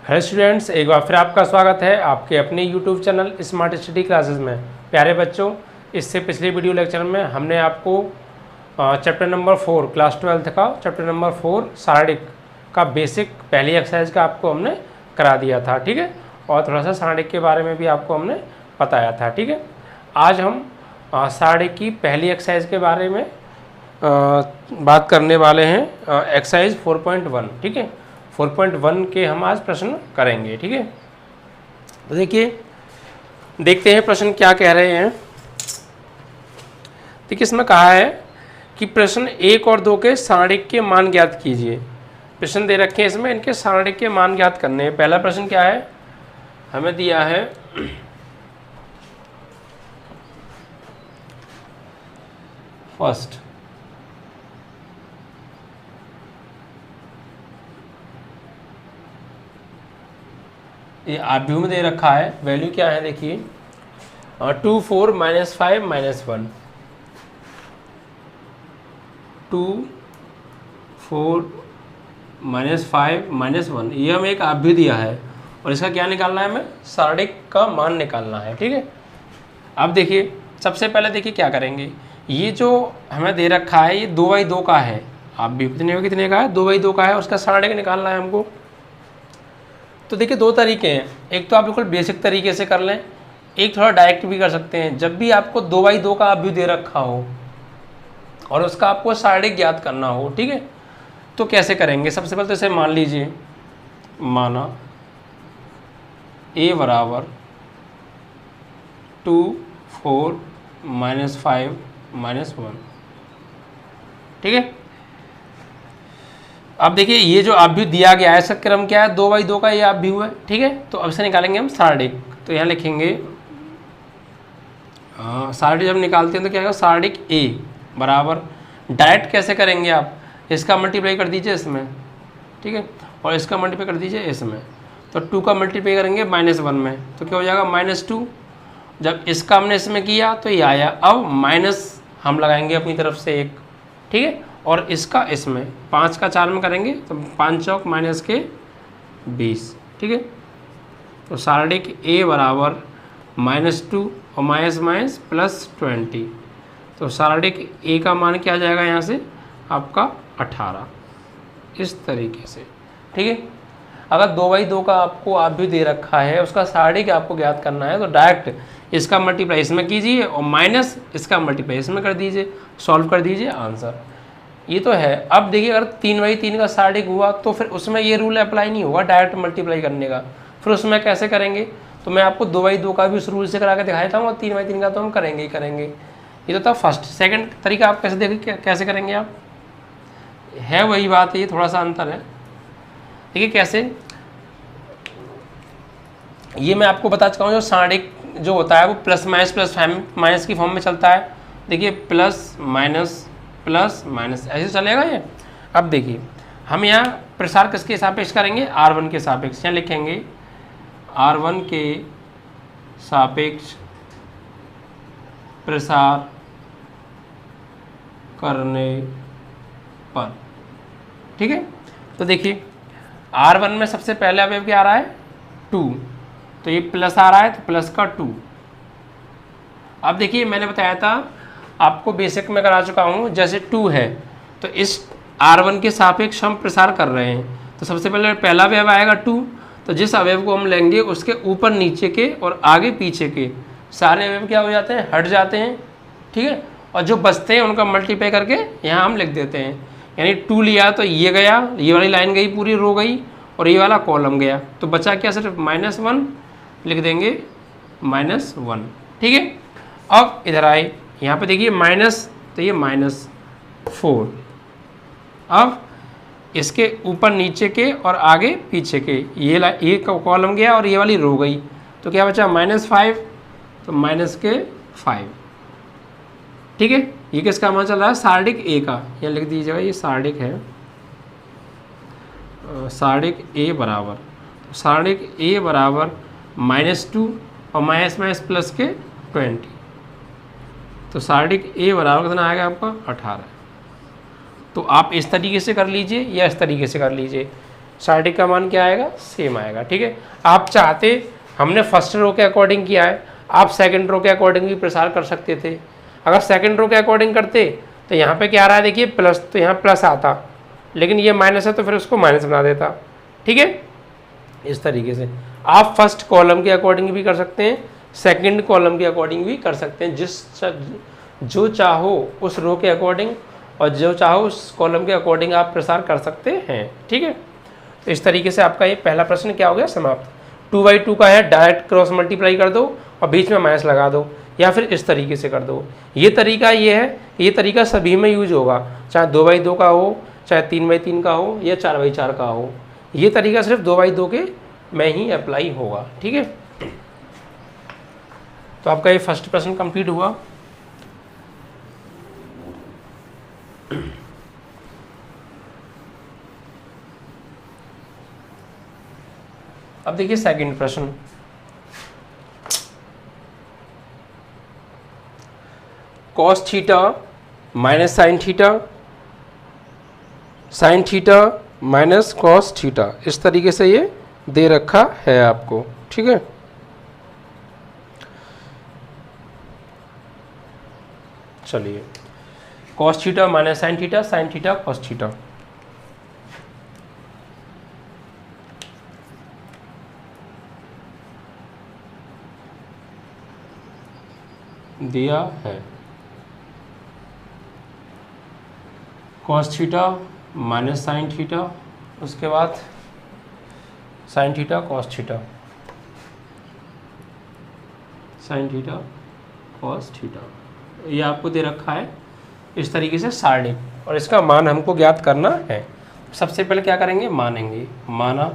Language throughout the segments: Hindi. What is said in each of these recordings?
हेलो स्टूडेंट्स, एक बार फिर आपका स्वागत है आपके अपने YouTube channel smart study classes में। प्यारे बच्चों, इससे पिछले वीडियो लेक्चर में हमने आपको चैप्टर नंबर 4 क्लास 12 का चैप्टर नंबर 4 सारणिक का बेसिक पहली एक्सरसाइज का आपको हमने करा दिया था, ठीक है। और थोड़ा सा सारणिक के बारे में भी आपको हमने बताया था, ठीक है। आज हम सारणिक की पहली एक्सरसाइज के बारे में बात करने वाले हैं, एक्सरसाइज 4.1, ठीक है। 4.1 के हम आज प्रश्न करेंगे, ठीक है। तो देखते हैं प्रश्न क्या कह रहे हैं। देखिए, इसमें कहा है कि प्रश्न 1 और 2 के सारणिक के मान ज्ञात कीजिए। प्रश्न दे रखे हैं इसमें, इनके सारणिक के मान ज्ञात करने हैं। पहला प्रश्न क्या है, हमें दिया है फर्स्ट, ये आव्यूह में दे रखा है। वैल्यू क्या है देखिए, 2 4 -5 -1, 2 4 -5 -1, ये हमें एक आव्यूह दिया है और इसका क्या निकालना है, हमें सारणिक का मान निकालना है, ठीक है। अब देखिए, सबसे पहले देखिए क्या करेंगे। ये जो हमें दे रखा है ये 2/2 का है। आव्यूह कितने का है, 2/2 का है, उसका सारणिक निकालना है हमको। तो देखिए, दो तरीके हैं। एक तो आप बिल्कुल बेसिक तरीके से कर लें, एक थोड़ा डायरेक्ट भी कर सकते हैं। जब भी आपको 2/2 का आव्यूह दे रखा हो और उसका आपको सारणिक ज्ञात करना हो, ठीक है, तो कैसे करेंगे। सबसे पहले तो इसे मान लीजिए, माना a बराबर 2 4 -5 -1, ठीक है। अब देखिए, ये जो आव्यूह दिया गया है इसका क्रम क्या है, 2/2 का ये आव्यूह है, ठीक है। तो अब से निकालेंगे हम सारणिक। तो यहाँ लिखेंगे सारणिक जब निकालते हैं तो क्या होगा, सारणिक a बराबर, डायरेक्ट कैसे करेंगे आप, इसका मल्टीप्लाई कर दीजिए इसमें, ठीक है, और इसका मल्टीप्लाई कर दीजिए इसमें। तो 2 का मल्टीप्लाई करेंगे -1 में, तो क्या हो जाएगा -2। जब इसका हमने इसमें किया तो ये आया। अब माइनस हम लगाएंगे अपनी तरफ से 1, ठीक है, और इसका इसमें 5 का 4 में करेंगे तो 5 चौक -20, ठीक है। तो सारणिक a बराबर -2 और माइनस +20। तो सारणिक a का मान क्या आ जाएगा यहाँ से आपका 18, इस तरीके से, ठीक है। अगर 2/2 का आपको आव्यूह दे रखा है, उसका सारणिक आपको ज्ञात करना है, तो डायरेक्ट इसका मल्टीप्लाई इसमें कीजिए और माइनस इसका मल्टीप्लाई इसमें कर दीजिए, सॉल्व कर दीजिए, आंसर ये तो है। अब देखिए, अगर 3/3 का सारणिक हुआ तो फिर उसमें ये रूल अप्लाई नहीं होगा डायरेक्ट मल्टीप्लाई करने का। फिर उसमें कैसे करेंगे, तो मैं आपको 2/2 का भी उस रूल से करा के दिखाया था, और 3/3 का तो हम करेंगे ही करेंगे। ये तो था फर्स्ट। सेकंड तरीका आप कैसे देखिए, कैसे करेंगे आप, है वही बात है, ये थोड़ा सा अंतर है। देखिए कैसे, ये मैं आपको बता चुका हूँ, जो सारणिक जो होता है वो प्लस माइनस की फॉर्म में चलता है। देखिए, प्लस माइनस ऐसे चलेगा ये। अब देखिए, हम यहाँ प्रसार किसके सापेक्ष करेंगे, R1 के सापेक्ष। यहाँ लिखेंगे R1 के सापेक्ष प्रसार करने पर, ठीक है। तो देखिए, R1 में सबसे पहले अवयव क्या आ रहा है, 2, तो ये प्लस आ रहा है, तो प्लस का 2। अब देखिए, मैंने बताया था आपको, बेसिक में करा चुका हूँ, जैसे 2 है तो इस R1 के सापेक्ष हम प्रसार कर रहे हैं, तो सबसे पहले पहला अवयव आएगा 2, तो जिस अवयव को हम लेंगे उसके ऊपर नीचे के और आगे पीछे के सारे अवयव क्या हो जाते हैं, हट जाते हैं, ठीक है। और जो बचते हैं उनका मल्टीप्लाई करके यहाँ हम लिख देते हैं। यानी 2 लिया तो ये गया, ये वाली लाइन गई, पूरी रो गई, और ये वाला कॉलम गया, तो बचा क्या, सिर्फ -1 लिख देंगे, -1, ठीक है। अब इधर आए, यहाँ पे देखिए माइनस, तो ये -4। अब इसके ऊपर नीचे के और आगे पीछे के ये कॉलम गया और ये वाली रो गई, तो क्या बचा, -5, तो -5, ठीक है। ये किसका मान चल रहा है, सारणिक a का। यहाँ लिख दीजिएगा, ये सारणिक है, सारणिक a बराबर, सारणिक a बराबर -2 और माइनस प्लस के 20, तो सारणिक a बराबर कितना आएगा आपका 18। तो आप इस तरीके से कर लीजिए या इस तरीके से कर लीजिए। सार्डिक का मान क्या आएगा, सेम आएगा। ठीक है, आप चाहते, हमने फर्स्ट रो के अकॉर्डिंग किया है, आप सेकंड रो के अकॉर्डिंग भी प्रसार कर सकते थे। अगर सेकंड रो के अकॉर्डिंग करते तो यहाँ पे क्या आ रहा है देखिए प्लस, तो यहाँ प्लस आता, लेकिन ये माइनस है तो फिर उसको माइनस बना देता। ठीक है, इस तरीके से आप फर्स्ट कॉलम के अकॉर्डिंग भी कर सकते हैं, सेकंड कॉलम के अकॉर्डिंग भी कर सकते हैं, जो चाहो उस रो के अकॉर्डिंग और जो चाहो उस कॉलम के अकॉर्डिंग आप प्रसार कर सकते हैं। ठीक है, तो इस तरीके से आपका ये पहला प्रश्न क्या हो गया, समाप्त। 2/2 का है, डायरेक्ट क्रॉस मल्टीप्लाई कर दो और बीच में माइनस लगा दो, या फिर इस तरीके से कर दो। ये तरीका ये है, ये तरीका सभी में यूज होगा, चाहे 2/2 का हो, चाहे 3/3 का हो, या 4/4 का हो। ये तरीका सिर्फ 2/2 के में ही अप्लाई होगा। ठीक है, तो आपका ये फर्स्ट प्रश्न कंप्लीट हुआ। अब देखिए सेकंड प्रश्न, cos theta minus sine theta, sine theta minus cos theta, इस तरीके से ये दे रखा है आपको। ठीक है, चलिए cos theta minus sine theta, sine theta cos theta, दिया है। Cos theta minus sine theta, उसके बाद sine theta cos theta, sine theta cos theta, ये आपको दे रखा है इस तरीके से सारणी, और इसका मान हमको ज्ञात करना है। सबसे पहले क्या करेंगे, मानेंगे, माना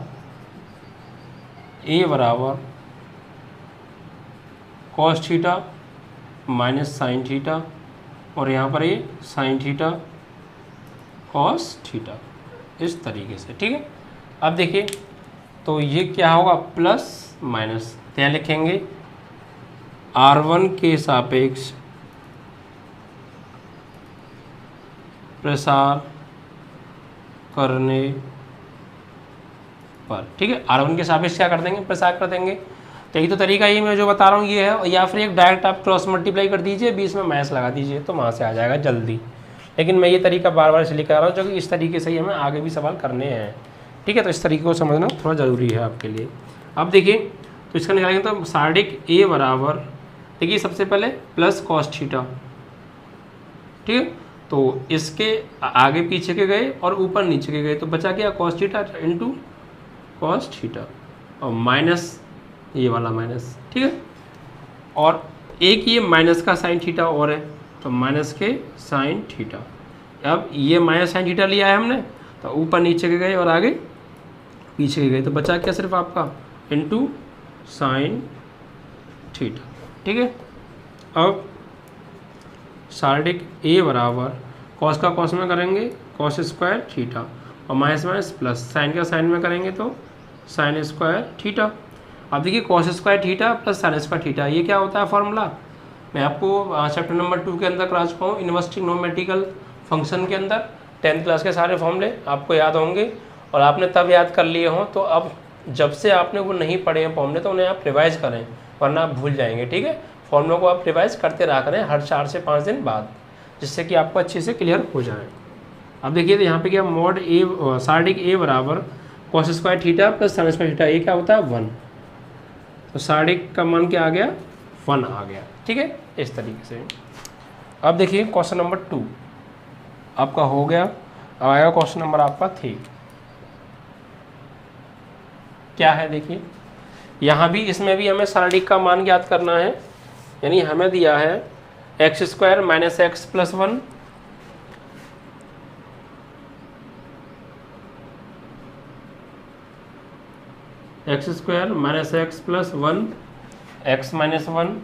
ए बराबर cos theta minus sine theta, और यहाँ पर ये साइन थीटा कॉस थीटा, इस तरीके से। ठीक है, अब देखिए तो ये क्या होगा, प्लस माइनस, तो यहाँ लिखेंगे R1 के सापेक्ष प्रसार करने पर। ठीक है, R1 के सापेक्ष क्या कर देंगे, प्रसार कर देंगे। तो यही तो तरीका ये मैं जो बता रहा हूँ ये है, या फिर एक डायरेक्ट आप क्रॉस मल्टीप्लाई कर दीजिए, बीच में माइनस लगा दीजिए, तो वहाँ से आ जाएगा जल्दी। लेकिन मैं ये तरीका बार बार इसलिए कह रहा हूँ क्योंकि इस तरीके से ही हमें आगे भी सवाल करने हैं। ठीक है, तो इस तरीके को समझना थोड़ा ज़रूरी है आपके लिए। अब देखिए तो इसका निकालेंगे तो सार्डिक ए बराबर, देखिए सबसे पहले प्लस कॉस थीटा। ठीक है, तो इसके आगे पीछे के गए और ऊपर नीचे के गए, तो बचा क्या, cos theta into cos theta, और माइनस ये वाला माइनस। ठीक है, और एक ये माइनस का साइन थीटा और है, तो माइनस के साइन थीटा। अब ये माइनस साइन थीटा लिया है हमने, तो ऊपर नीचे के गए और आगे पीछे के गए, तो बचा क्या सिर्फ आपका इंटू साइन थीटा। ठीक है, अब सार्डिक ए बराबर कॉस का कॉस में करेंगे कॉस स्क्वायर थीटा, और माइनस माइनस प्लस, साइन का साइन में करेंगे तो साइन स्क्वायर थीटा। अब देखिए cos square theta plus sine square theta, ये क्या होता है फॉर्मूला, मैं आपको चैप्टर नंबर 2 के अंदर करा चुका हूँ, इन्वर्सिटी नोमेटिकल फंक्शन के अंदर 10th क्लास के सारे फॉर्मूले आपको याद होंगे, और आपने तब याद कर लिए हों, तो अब जब से आपने वो नहीं पढ़े हैं फॉर्मूले तो उन्हें आप रिवाइज करें, वरना आप भूल जाएंगे। ठीक है, फॉर्मूलों को आप रिवाइज करते रहा करें हर 4 से 5 दिन बाद, जिससे कि आपको अच्छे से क्लियर हो जाए। अब देखिए तो यहाँ पे क्या, मॉड ए सार्डिक ए बराबर cos square theta plus sine square theta, ये क्या होता है 1, तो सार्डिक का मान क्या आ गया, 1 आ गया। ठीक है, इस तरीके से। अब देखिए क्वेश्चन नंबर 2 आपका हो गया। अब आएगा क्वेश्चन नंबर आपका 3, क्या है देखिए, यहाँ भी इसमें भी हमें सार्डिक का मान ज्ञात करना है, यानी हमें दिया है x square minus x plus 1, x square minus x plus 1, x minus 1,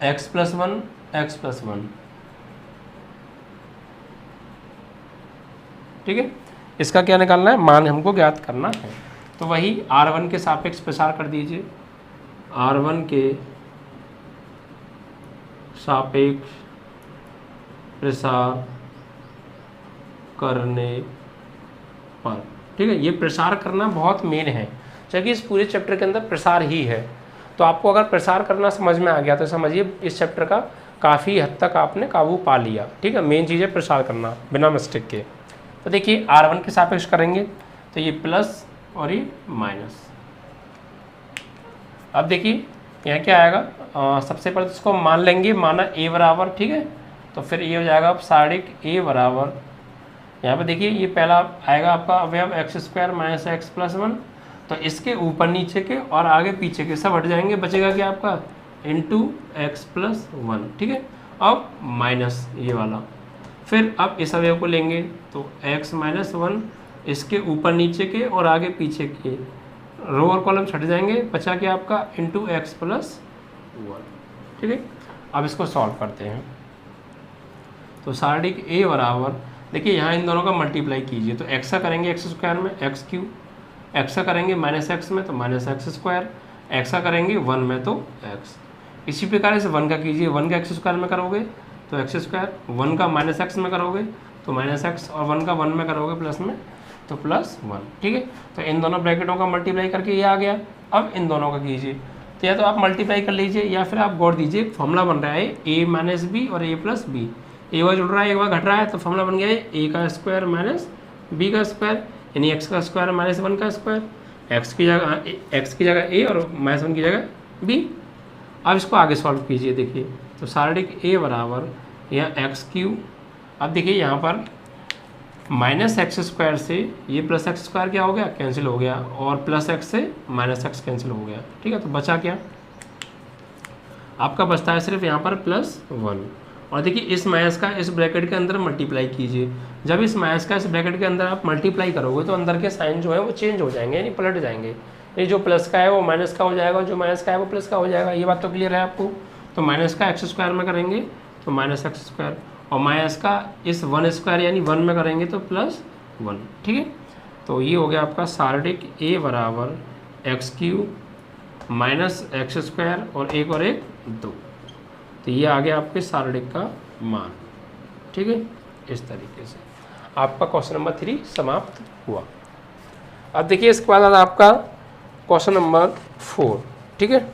x plus 1, x plus 1। ठीक है, इसका क्या निकालना है, मान हमको ज्ञात करना है। तो वही R1 के सापेक्ष प्रसार कर दीजिए, R1 के सापेक्ष प्रसार करने पर, ठीक है। ये प्रसार करना बहुत मेन है, क्योंकि इस पूरे चैप्टर के अंदर प्रसार ही है। तो आपको अगर प्रसार करना समझ में आ गया तो समझिए इस चैप्टर का काफ़ी हद तक आपने काबू पा लिया, ठीक है। मेन चीज़ है प्रसार करना बिना मिस्टेक के। तो देखिए R1 के सापेक्ष करेंगे तो ये प्लस और ये माइनस। अब देखिए यहाँ क्या आएगा, सबसे पहले तो इसको मान लेंगे, माना A बराबर, ठीक है। तो फिर ये हो जाएगा अब सारिक A बराबर, यहाँ पे देखिए ये पहला आएगा आपका अवयव x square minus x plus 1, तो इसके ऊपर नीचे के और आगे पीछे के सब हट जाएंगे, बचेगा क्या आपका इंटू एक्स प्लस 1, ठीक है। अब माइनस ये वाला, फिर अब इस अवयव को लेंगे तो x माइनस 1, इसके ऊपर नीचे के और आगे पीछे के रो और कॉलम छट जाएंगे, बचा क्या आपका इंटू एक्स प्लस 1, ठीक है। अब इसको सॉल्व करते हैं तो सारिक A बराबर, देखिए यहाँ इन दोनों का मल्टीप्लाई कीजिए तो x का करेंगे एक्स स्क्वायर में एक्स क्यू, एक्स का करेंगे माइनस एक्स में तो माइनस एक्स स्क्वायर, एक्स का करेंगे 1 में तो x। इसी प्रकार से 1 का कीजिए, 1 का एक्स स्क्वायर में करोगे तो एक्स स्क्वायर, 1 का माइनस एक्स में करोगे तो माइनस एक्स, और 1 का 1 में करोगे प्लस में तो प्लस 1, ठीक है। तो इन दोनों ब्रैकेटों का मल्टीप्लाई करके ये आ गया। अब इन दोनों का कीजिए तो या तो आप मल्टीप्लाई कर लीजिए या फिर आप गौर दीजिए, फॉर्मूला बन रहा है a माइनस बी और a plus B, A Y जुड़ रहा है एक बार घट रहा है, तो फॉर्मूला बन गया है a का स्क्वायर माइनस b का स्क्वायर, यानी x का स्क्वायर माइनस 1 का स्क्वायर, x की जगह a और माइनस 1 की जगह b। अब इसको आगे सॉल्व कीजिए, देखिए तो सारिक A बराबर यहाँ एक्स क्यू, अब देखिए यहाँ पर माइनस एक्स स्क्वायर से ये प्लस एक्स स्क्वायर क्या हो गया, कैंसिल हो गया, और प्लस एक्स से माइनस एक्स कैंसिल हो गया, ठीक है। तो बचा क्या आपका, बचता है सिर्फ यहाँ पर प्लस 1। और देखिए इस माइनस का इस ब्रैकेट के अंदर मल्टीप्लाई कीजिए, जब इस माइनस का इस ब्रैकेट के अंदर आप मल्टीप्लाई करोगे तो अंदर के साइन जो है वो चेंज हो जाएंगे, यानी पलट जाएंगे। ये जो प्लस का है वो माइनस का हो जाएगा, जो माइनस का है वो प्लस का हो जाएगा। ये बात तो क्लियर है आपको। तो माइनस का एक्स स्क्वायर में करेंगे तो माइनस एक्स स्क्वायर, और माइनस का इस 1 स्क्वायर यानी 1 में करेंगे तो प्लस 1, ठीक है। तो ये हो गया आपका सारिक A बराबर x Q minus x square और 1 और 1 2। तो ये आ गया आपके सारिक का मान, ठीक है। इस तरीके से आपका क्वेश्चन नंबर 3 समाप्त हुआ। अब देखिए इसके बाद आपका क्वेश्चन नंबर 4, ठीक है।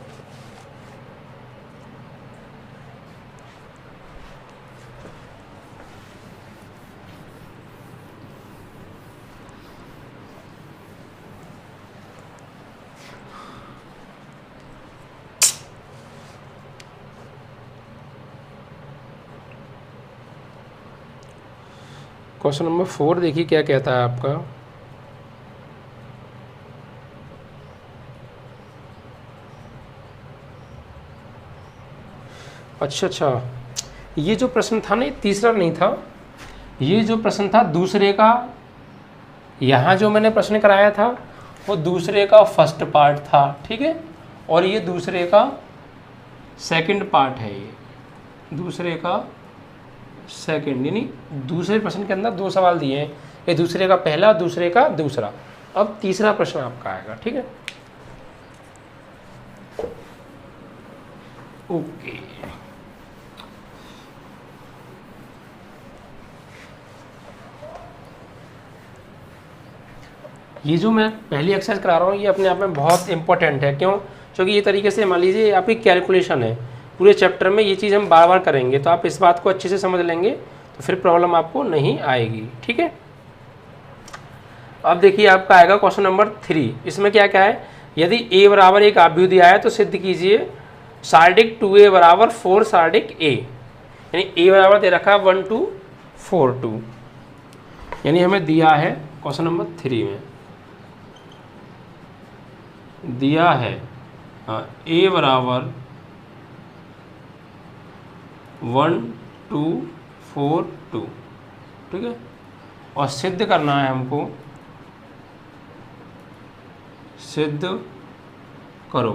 क्वेश्चन नंबर 4 देखिए क्या कहता है आपका, अच्छा ये जो प्रश्न था ना ये तीसरा नहीं था, ये जो प्रश्न था दूसरे का, यहाँ जो मैंने प्रश्न कराया था वो दूसरे का फर्स्ट पार्ट था, ठीक है। और ये दूसरे का सेकंड पार्ट है, ये दूसरे का सेकंड, यानी दूसरे प्रश्न के अंदर 2 सवाल दिए हैं, ये दूसरे का पहला, दूसरे का दूसरा। अब तीसरा प्रश्न आपका आएगा, ठीक है। ओके ये जो मैं पहली एक्सरसाइज करा रहा हूँ ये अपने आप में बहुत इंपॉर्टेंट है। क्यों? क्योंकि ये तरीके से मान लीजिए आपकी कैलकुलेशन है, पूरे चैप्टर में ये चीज़ हम बार बार करेंगे, तो आप इस बात को अच्छे से समझ लेंगे तो फिर प्रॉब्लम आपको नहीं आएगी, ठीक है। अब देखिए आपका आएगा क्वेश्चन नंबर 3। इसमें क्या क्या है, यदि a बराबर एक आव्यूह दिया है तो सिद्ध कीजिए सार्डिक 2a बराबर 4 सार्डिक a, यानी a बराबर दे रखा है 1 2 4 2, यानी हमें दिया है क्वेश्चन नंबर 3 में दिया है a बराबर 1 2 4 2, ठीक है। और सिद्ध करना है हमको, सिद्ध करो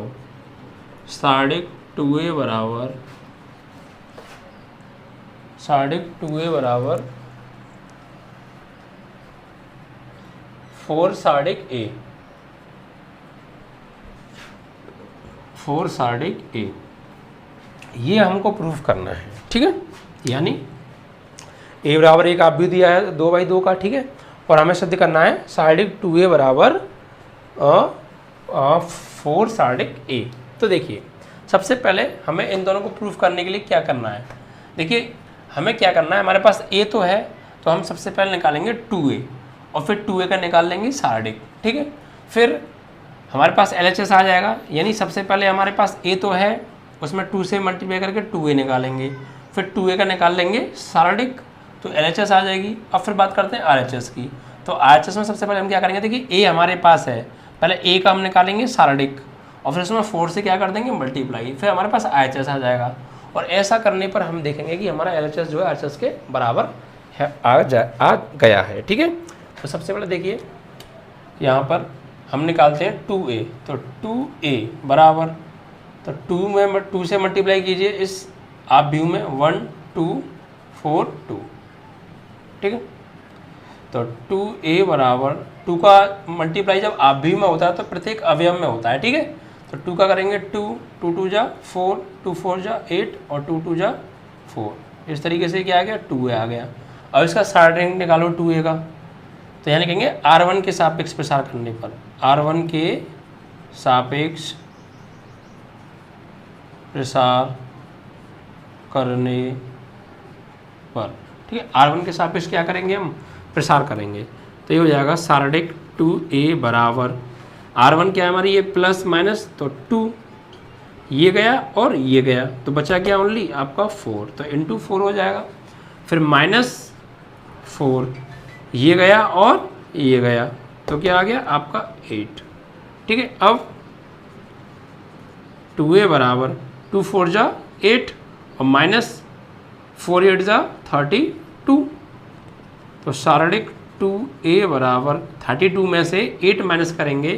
सार्डिक 2a बराबर 4 सार्डिक a, 4 सार्डिक a, ये हमको प्रूफ करना है, ठीक है। यानी a बराबर एक आव्यूह दिया है 2/2 का, ठीक है, और हमें सिद्ध करना है सार्डिक 2a बराबर 4 सार्डिक a। तो देखिए सबसे पहले हमें इन दोनों को प्रूफ करने के लिए क्या करना है, देखिए हमें क्या करना है, हमारे पास a तो है, तो हम सबसे पहले निकालेंगे 2a और फिर 2a का निकाल लेंगे सार्डिक, ठीक है। फिर हमारे पास LHS आ जाएगा, यानी सबसे पहले हमारे पास a तो है, उसमें 2 से मल्टीप्लाई करके 2a निकालेंगे, फिर 2a का निकाल लेंगे सार्डिक, तो LHS आ जाएगी। अब फिर बात करते हैं RHS की। तो RHS में सबसे पहले हम क्या करेंगे, देखिए a हमारे पास है, पहले a का हम निकालेंगे सार्डिक और फिर उसमें 4 से क्या कर देंगे मल्टीप्लाई, फिर हमारे पास RHS आ जाएगा। और ऐसा करने पर हम देखेंगे कि हमारा LHS जो है RHS के बराबर है, आ गया है, ठीक है। तो सबसे पहले देखिए यहाँ पर हम निकालते हैं 2a, तो 2a बराबर, तो 2 से मल्टीप्लाई कीजिए इस आप व्यू में 1 2 4 2, ठीक है। तो 2a बराबर 2 का मल्टीप्लाई जब आप व्यू में होता है तो प्रत्येक अवयव में होता है, ठीक है। तो 2 का करेंगे 2 2 2 जा 4 2 4 जा 8 और 2 2 जा 4, इस तरीके से क्या आ गया 2a आ गया। अब इसका सार्डिक निकालो 2a का, तो यहाँ लिखेंगे R1 के सापेक्ष प्रसार करने पर, R1 के सापेक्ष प्रसार करने पर, ठीक है। R1 के सापेक्ष क्या करेंगे हम, प्रसार करेंगे, तो ये हो जाएगा सार्डिक 2a बराबर, R1 क्या है हमारी ये प्लस माइनस, तो 2 ये गया और ये गया, तो बचा क्या ओनली आपका 4, तो इंटू 4 हो जाएगा, फिर -4 ये गया और ये गया, तो क्या आ गया आपका 8, ठीक है। अब 2a बराबर 2 4 जा 8 और -4 8 जा 32, तो सार्डिक 2a बराबर 32 में से 8 माइनस करेंगे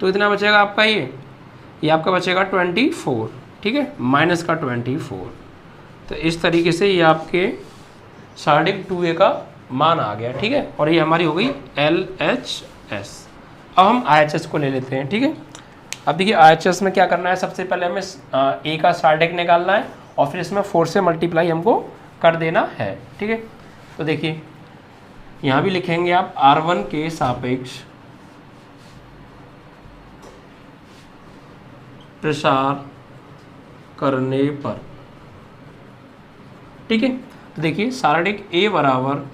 तो इतना बचेगा आपका ये आपका बचेगा 24, ठीक है, माइनस का 24। तो इस तरीके से ये आपके सार्डिक 2a का मान आ गया, ठीक है। और ये हमारी हो गई LHS। अब हम RHS को ले लेते हैं, ठीक है। अब देखिए RHS में क्या करना है, सबसे पहले हमें a का सार्डिक निकालना है और फिर इसमें 4 से मल्टीप्लाई हमको कर देना है, ठीक है। तो देखिए यहाँ भी लिखेंगे आप R1 के सापेक्ष प्रसार करने पर, ठीक है। तो देखिए सार्डिक a बराबर,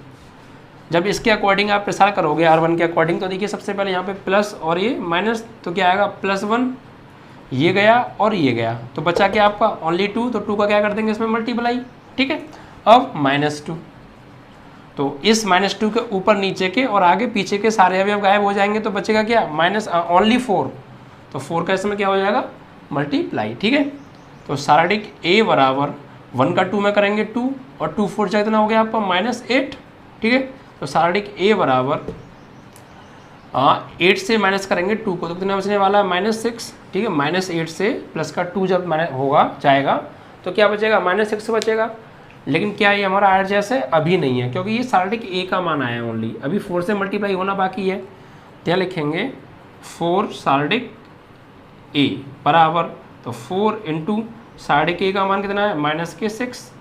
जब इसके अकॉर्डिंग आप प्रसार करोगे R1 के अकॉर्डिंग, तो देखिए सबसे पहले यहाँ पे प्लस और ये माइनस, तो क्या आएगा +1 ये गया और ये गया, तो बचा क्या आपका ओनली 2, तो 2 का क्या कर देंगे इसमें मल्टीप्लाई, ठीक है। अब -2, तो इस -2 के ऊपर नीचे के और आगे पीछे के सारे अवयव गायब हो जाएंगे, तो बचेगा क्या ओनली 4, तो 4 का इसमें क्या हो जाएगा मल्टीप्लाई, ठीक है। तो सार्डिक a बराबर 1 का 2 में करेंगे 2 और 2 4 इतना हो गया आपका -8, ठीक है। तो सार्डिक a बराबर 8 से माइनस करेंगे 2 को, तो कितना बचने वाला है -6, ठीक है। -8 से प्लस का 2 जब होगा जाएगा तो क्या बचेगा -6 बचेगा। लेकिन क्या ये हमारा RHS है, अभी नहीं है, क्योंकि ये सार्डिक a का मान आया ओनली, अभी 4 से मल्टीप्लाई होना बाकी है। क्या लिखेंगे 4 सार्डिक a बराबर, तो 4 इंटू सार्डिक a का मान कितना है -6,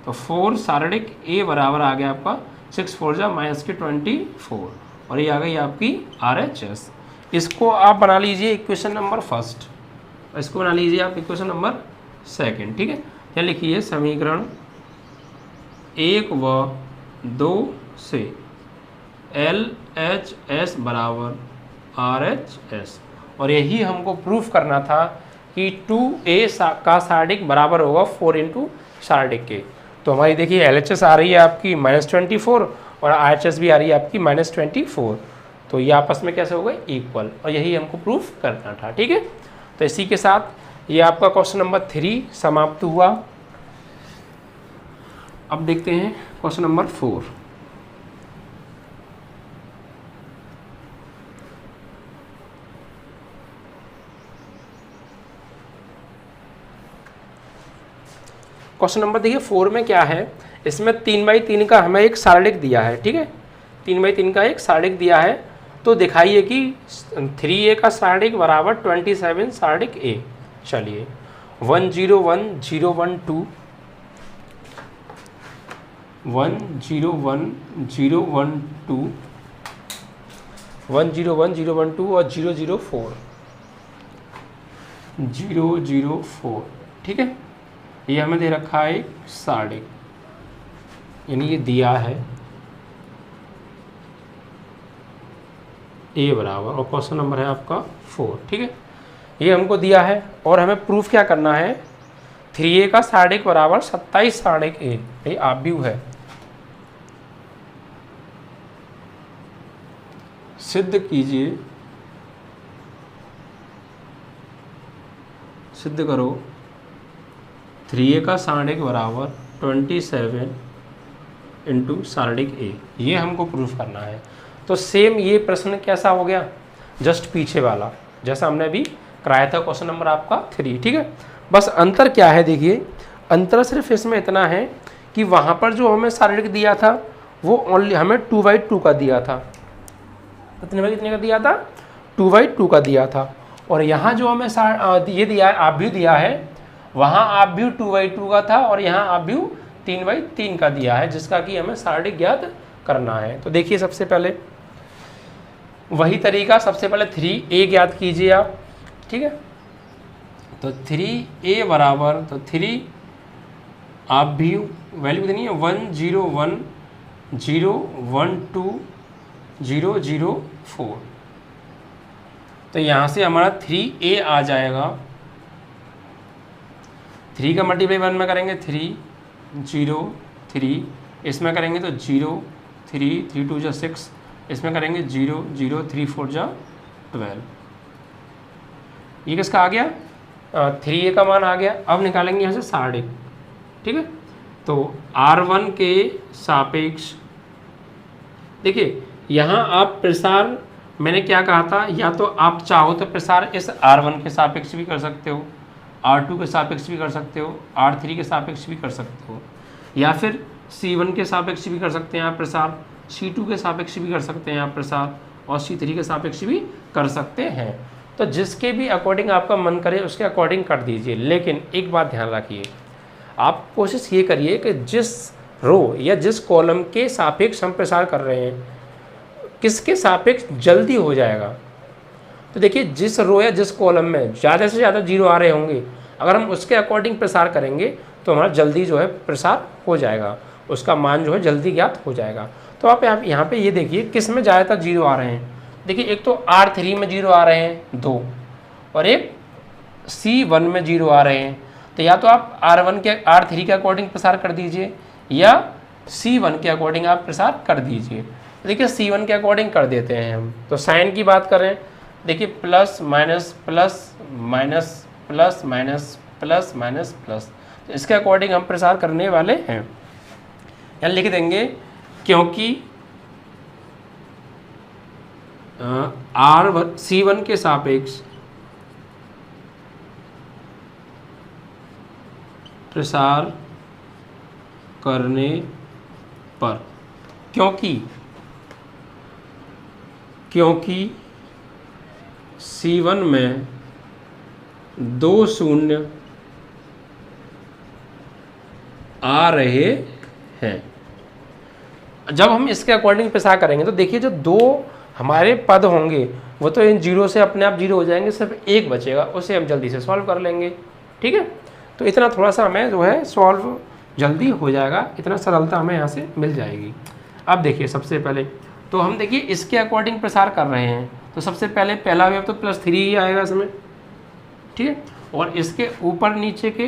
तो 4 सार्डिक a बराबर आ गया आपका 6 4 जा -24, और ये आ गई आपकी RHS। इसको आप बना लीजिए इक्वेशन नंबर 1, इसको बना लीजिए आप इक्वेशन नंबर 2, ठीक है। क्या लिखिए समीकरण 1 व 2 से LHS बराबर RHS, और यही हमको प्रूफ करना था कि 2a का सार्डिक बराबर होगा 4 इंटू सार्डिक के। तो हमारी देखिए LHS आ रही है आपकी -24 और RHS भी आ रही है आपकी -24, तो ये आपस में कैसे हो गए इक्वल, और यही हमको प्रूफ करना था, ठीक है। तो इसी के साथ ये आपका क्वेश्चन नंबर 3 समाप्त हुआ। अब देखते हैं क्वेश्चन नंबर 4। क्वेश्चन नंबर देखिए 4 में क्या है, इसमें 3/3 का हमें एक सार्डिक दिया है, ठीक है। 3/3 का एक सार्डिक दिया है, तो दिखाइए कि 3a का सार्डिक बराबर 27 सार्डिक a। चलिए 1 0 1 0 1 2 1 0 1 0 1 2 101, 012 और 004, 004, ठीक है। ये हमें दे रखा है एक सार्डिक, यानी ये दिया है ए बराबर, और क्वेश्चन नंबर है आपका 4, ठीक है। ये हमको दिया है और हमें प्रूफ क्या करना है, 3a का सार्डिक बराबर 27 सार्डिक ए, ये आव्यूह है। सिद्ध कीजिए, सिद्ध करो 3a का सार्डिक बराबर 27 इंटू सार्डिक ए, ये हमको प्रूफ करना है। तो सेम ये प्रश्न कैसा हो गया, जस्ट पीछे वाला जैसा हमने अभी कराया था, क्वेश्चन नंबर आपका 3, ठीक है। बस अंतर क्या है, देखिए अंतर सिर्फ इसमें इतना है कि वहाँ पर जो हमें सार्डिक दिया था वो ओनली हमें 2/2 का दिया था, कितने का दिया था, 2/2 का दिया था। और यहाँ जो हमें ये दिया है, आव्यूह दिया है, वहाँ आव्यूह 2/2 का था और यहाँ आव्यूह 3/3 का दिया है, जिसका कि हमें सार्डिक ज्ञात करना है। तो देखिए सबसे पहले वही तरीका, सबसे पहले 3a ज्ञात कीजिए आप, ठीक है। तो 3a बराबर, तो 3 आव्यूह वैल्यू कितनी है, 101, 012, 004, तो यहाँ से हमारा 3a आ जाएगा, 3 का मल्टीप्लाई 1 में करेंगे 3, 0, 3, इसमें करेंगे तो 0, 3, 3 2 जा 6, इसमें करेंगे 0, 0, 3 4 जा 12, ये किसका आ गया, 3a का मान आ गया। अब निकालेंगे यहाँ से सार्डिक, ठीक है। तो R1 के सापेक्ष, देखिए यहाँ आप प्रसार, मैंने क्या कहा था, या तो आप चाहो तो प्रसार इस R1 के सापेक्ष भी कर सकते हो, R2 के सापेक्ष भी कर सकते हो, R3 के सापेक्ष भी कर सकते हो, या फिर C1 के सापेक्ष भी कर सकते हैं आप प्रसार, C2 के सापेक्ष भी कर सकते हैं आप प्रसार, और C3 के सापेक्ष भी कर सकते हैं। तो जिसके भी अकॉर्डिंग आपका मन करे उसके अकॉर्डिंग कर दीजिए। लेकिन एक बात ध्यान रखिए, आप कोशिश ये करिए कि जिस रो या जिस कॉलम के सापेक्ष हम प्रसार कर रहे हैं, किसके सापेक्ष जल्दी हो जाएगा। तो देखिए जिस रो या जिस कॉलम में ज़्यादा से ज़्यादा 0 आ रहे होंगे, अगर हम उसके अकॉर्डिंग प्रसार करेंगे तो हमारा जल्दी जो है प्रसार हो जाएगा, उसका मान जो है जल्दी ज्ञात हो जाएगा। तो आप यहाँ पे ये देखिए किस में ज़्यादातर 0 आ रहे हैं। देखिए एक तो R3 में 0 आ रहे हैं 2, और एक C1 में 0 आ रहे हैं। तो या तो आप R3 के अकॉर्डिंग प्रसार कर दीजिए, या C1 के अकॉर्डिंग आप प्रसार कर दीजिए। देखिए C1 के अकॉर्डिंग कर देते हैं हम। तो साइन की बात करें, देखिए plus minus plus minus plus minus plus minus plus, तो इसके अकॉर्डिंग हम प्रसार करने वाले हैं। यहाँ लिख देंगे क्योंकि C1 के सापेक्ष प्रसार करने पर, क्योंकि C1 में 2 शून्य आ रहे हैं। जब हम इसके अकॉर्डिंग प्रसार करेंगे तो देखिए जो 2 हमारे पद होंगे वो तो इन 0 से अपने आप 0 हो जाएंगे, सिर्फ एक बचेगा, उसे हम जल्दी से सॉल्व कर लेंगे, ठीक है। तो इतना थोड़ा सा हमें जो है सॉल्व जल्दी हो जाएगा, इतना सरलता हमें यहाँ से मिल जाएगी। अब देखिए सबसे पहले तो हम देखिए इसके अकॉर्डिंग प्रसार कर रहे हैं, तो सबसे पहले पहला अवयव तो +3 ही आएगा इसमें, ठीक है। और इसके ऊपर नीचे के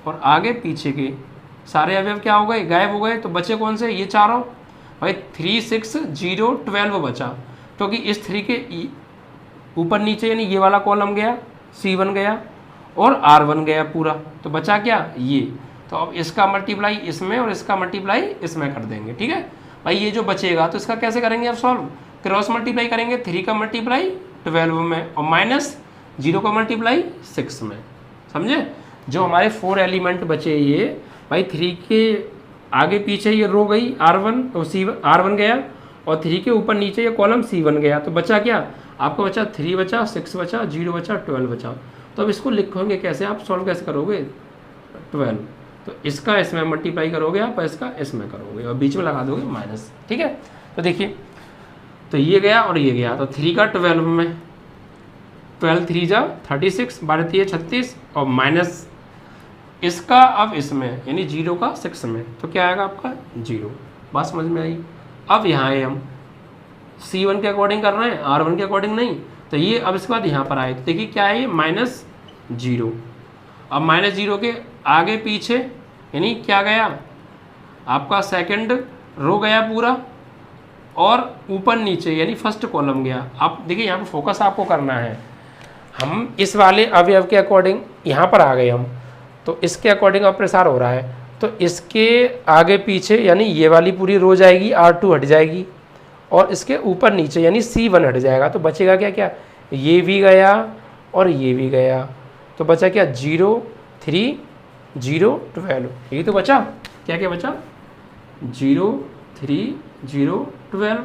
और आगे पीछे के सारे अवयव क्या हो गए, गायब हो गए। तो बचे कौन से, ये चारों भाई, 3 6 0 12 बचा, क्योंकि इस 3 के ऊपर नीचे यानी ये वाला कॉलम गया, C1 गया और R1 गया पूरा, तो बचा क्या ये। तो अब इसका मल्टीप्लाई इसमें और इसका मल्टीप्लाई इसमें कर देंगे, ठीक है भाई। ये जो बचेगा तो इसका कैसे करेंगे अब सॉल्व, क्रॉस मल्टीप्लाई करेंगे, 3 का मल्टीप्लाई 12 में और माइनस 0 का मल्टीप्लाई 6 में, समझे। जो हमारे 4 एलिमेंट बचे ये भाई, 3 के आगे पीछे ये रो गई R1 तो R1 गया, और 3 के ऊपर नीचे ये कॉलम C1 गया, तो बचा क्या आपको, बचा 3 बचा, 6 बचा, 0 बचा, 12 बचा। तो अब इसको लिखोगे कैसे, आप सॉल्व कैसे करोगे, 12 तो इसका इसमें मल्टीप्लाई करोगे आप, इसका इसमें करोगे और बीच में लगा दोगे माइनस, ठीक है। तो देखिए तो ये गया और ये गया, तो 3 का 12 में, 12 3 जा 36, 12 3 36 और माइनस इसका अब इसमें यानी 0 का 6 में, तो क्या आएगा आपका 0। बात समझ में आई। अब यहाँ है हम C1 के अकॉर्डिंग कर रहे हैं, R1 के अकॉर्डिंग नहीं, तो ये अब इसके बाद यहाँ पर आए, तो देखिए क्या है ये -0। अब -0 के आगे पीछे यानी क्या गया आपका सेकंड रो गया पूरा, और ऊपर नीचे यानी फर्स्ट कॉलम गया। आप देखिए यहाँ पर फोकस आपको करना है, हम इस वाले अवयव के अकॉर्डिंग यहाँ पर आ गए हम, तो इसके अकॉर्डिंग अब प्रसार हो रहा है, तो इसके आगे पीछे यानी ये वाली पूरी रो जाएगी, R2 हट जाएगी, और इसके ऊपर नीचे यानी C1 हट जाएगा, तो बचेगा क्या क्या, ये भी गया और ये भी गया, तो बचा क्या 0 3 0 12, यही तो बचा। क्या क्या बचा 0 3 0 12।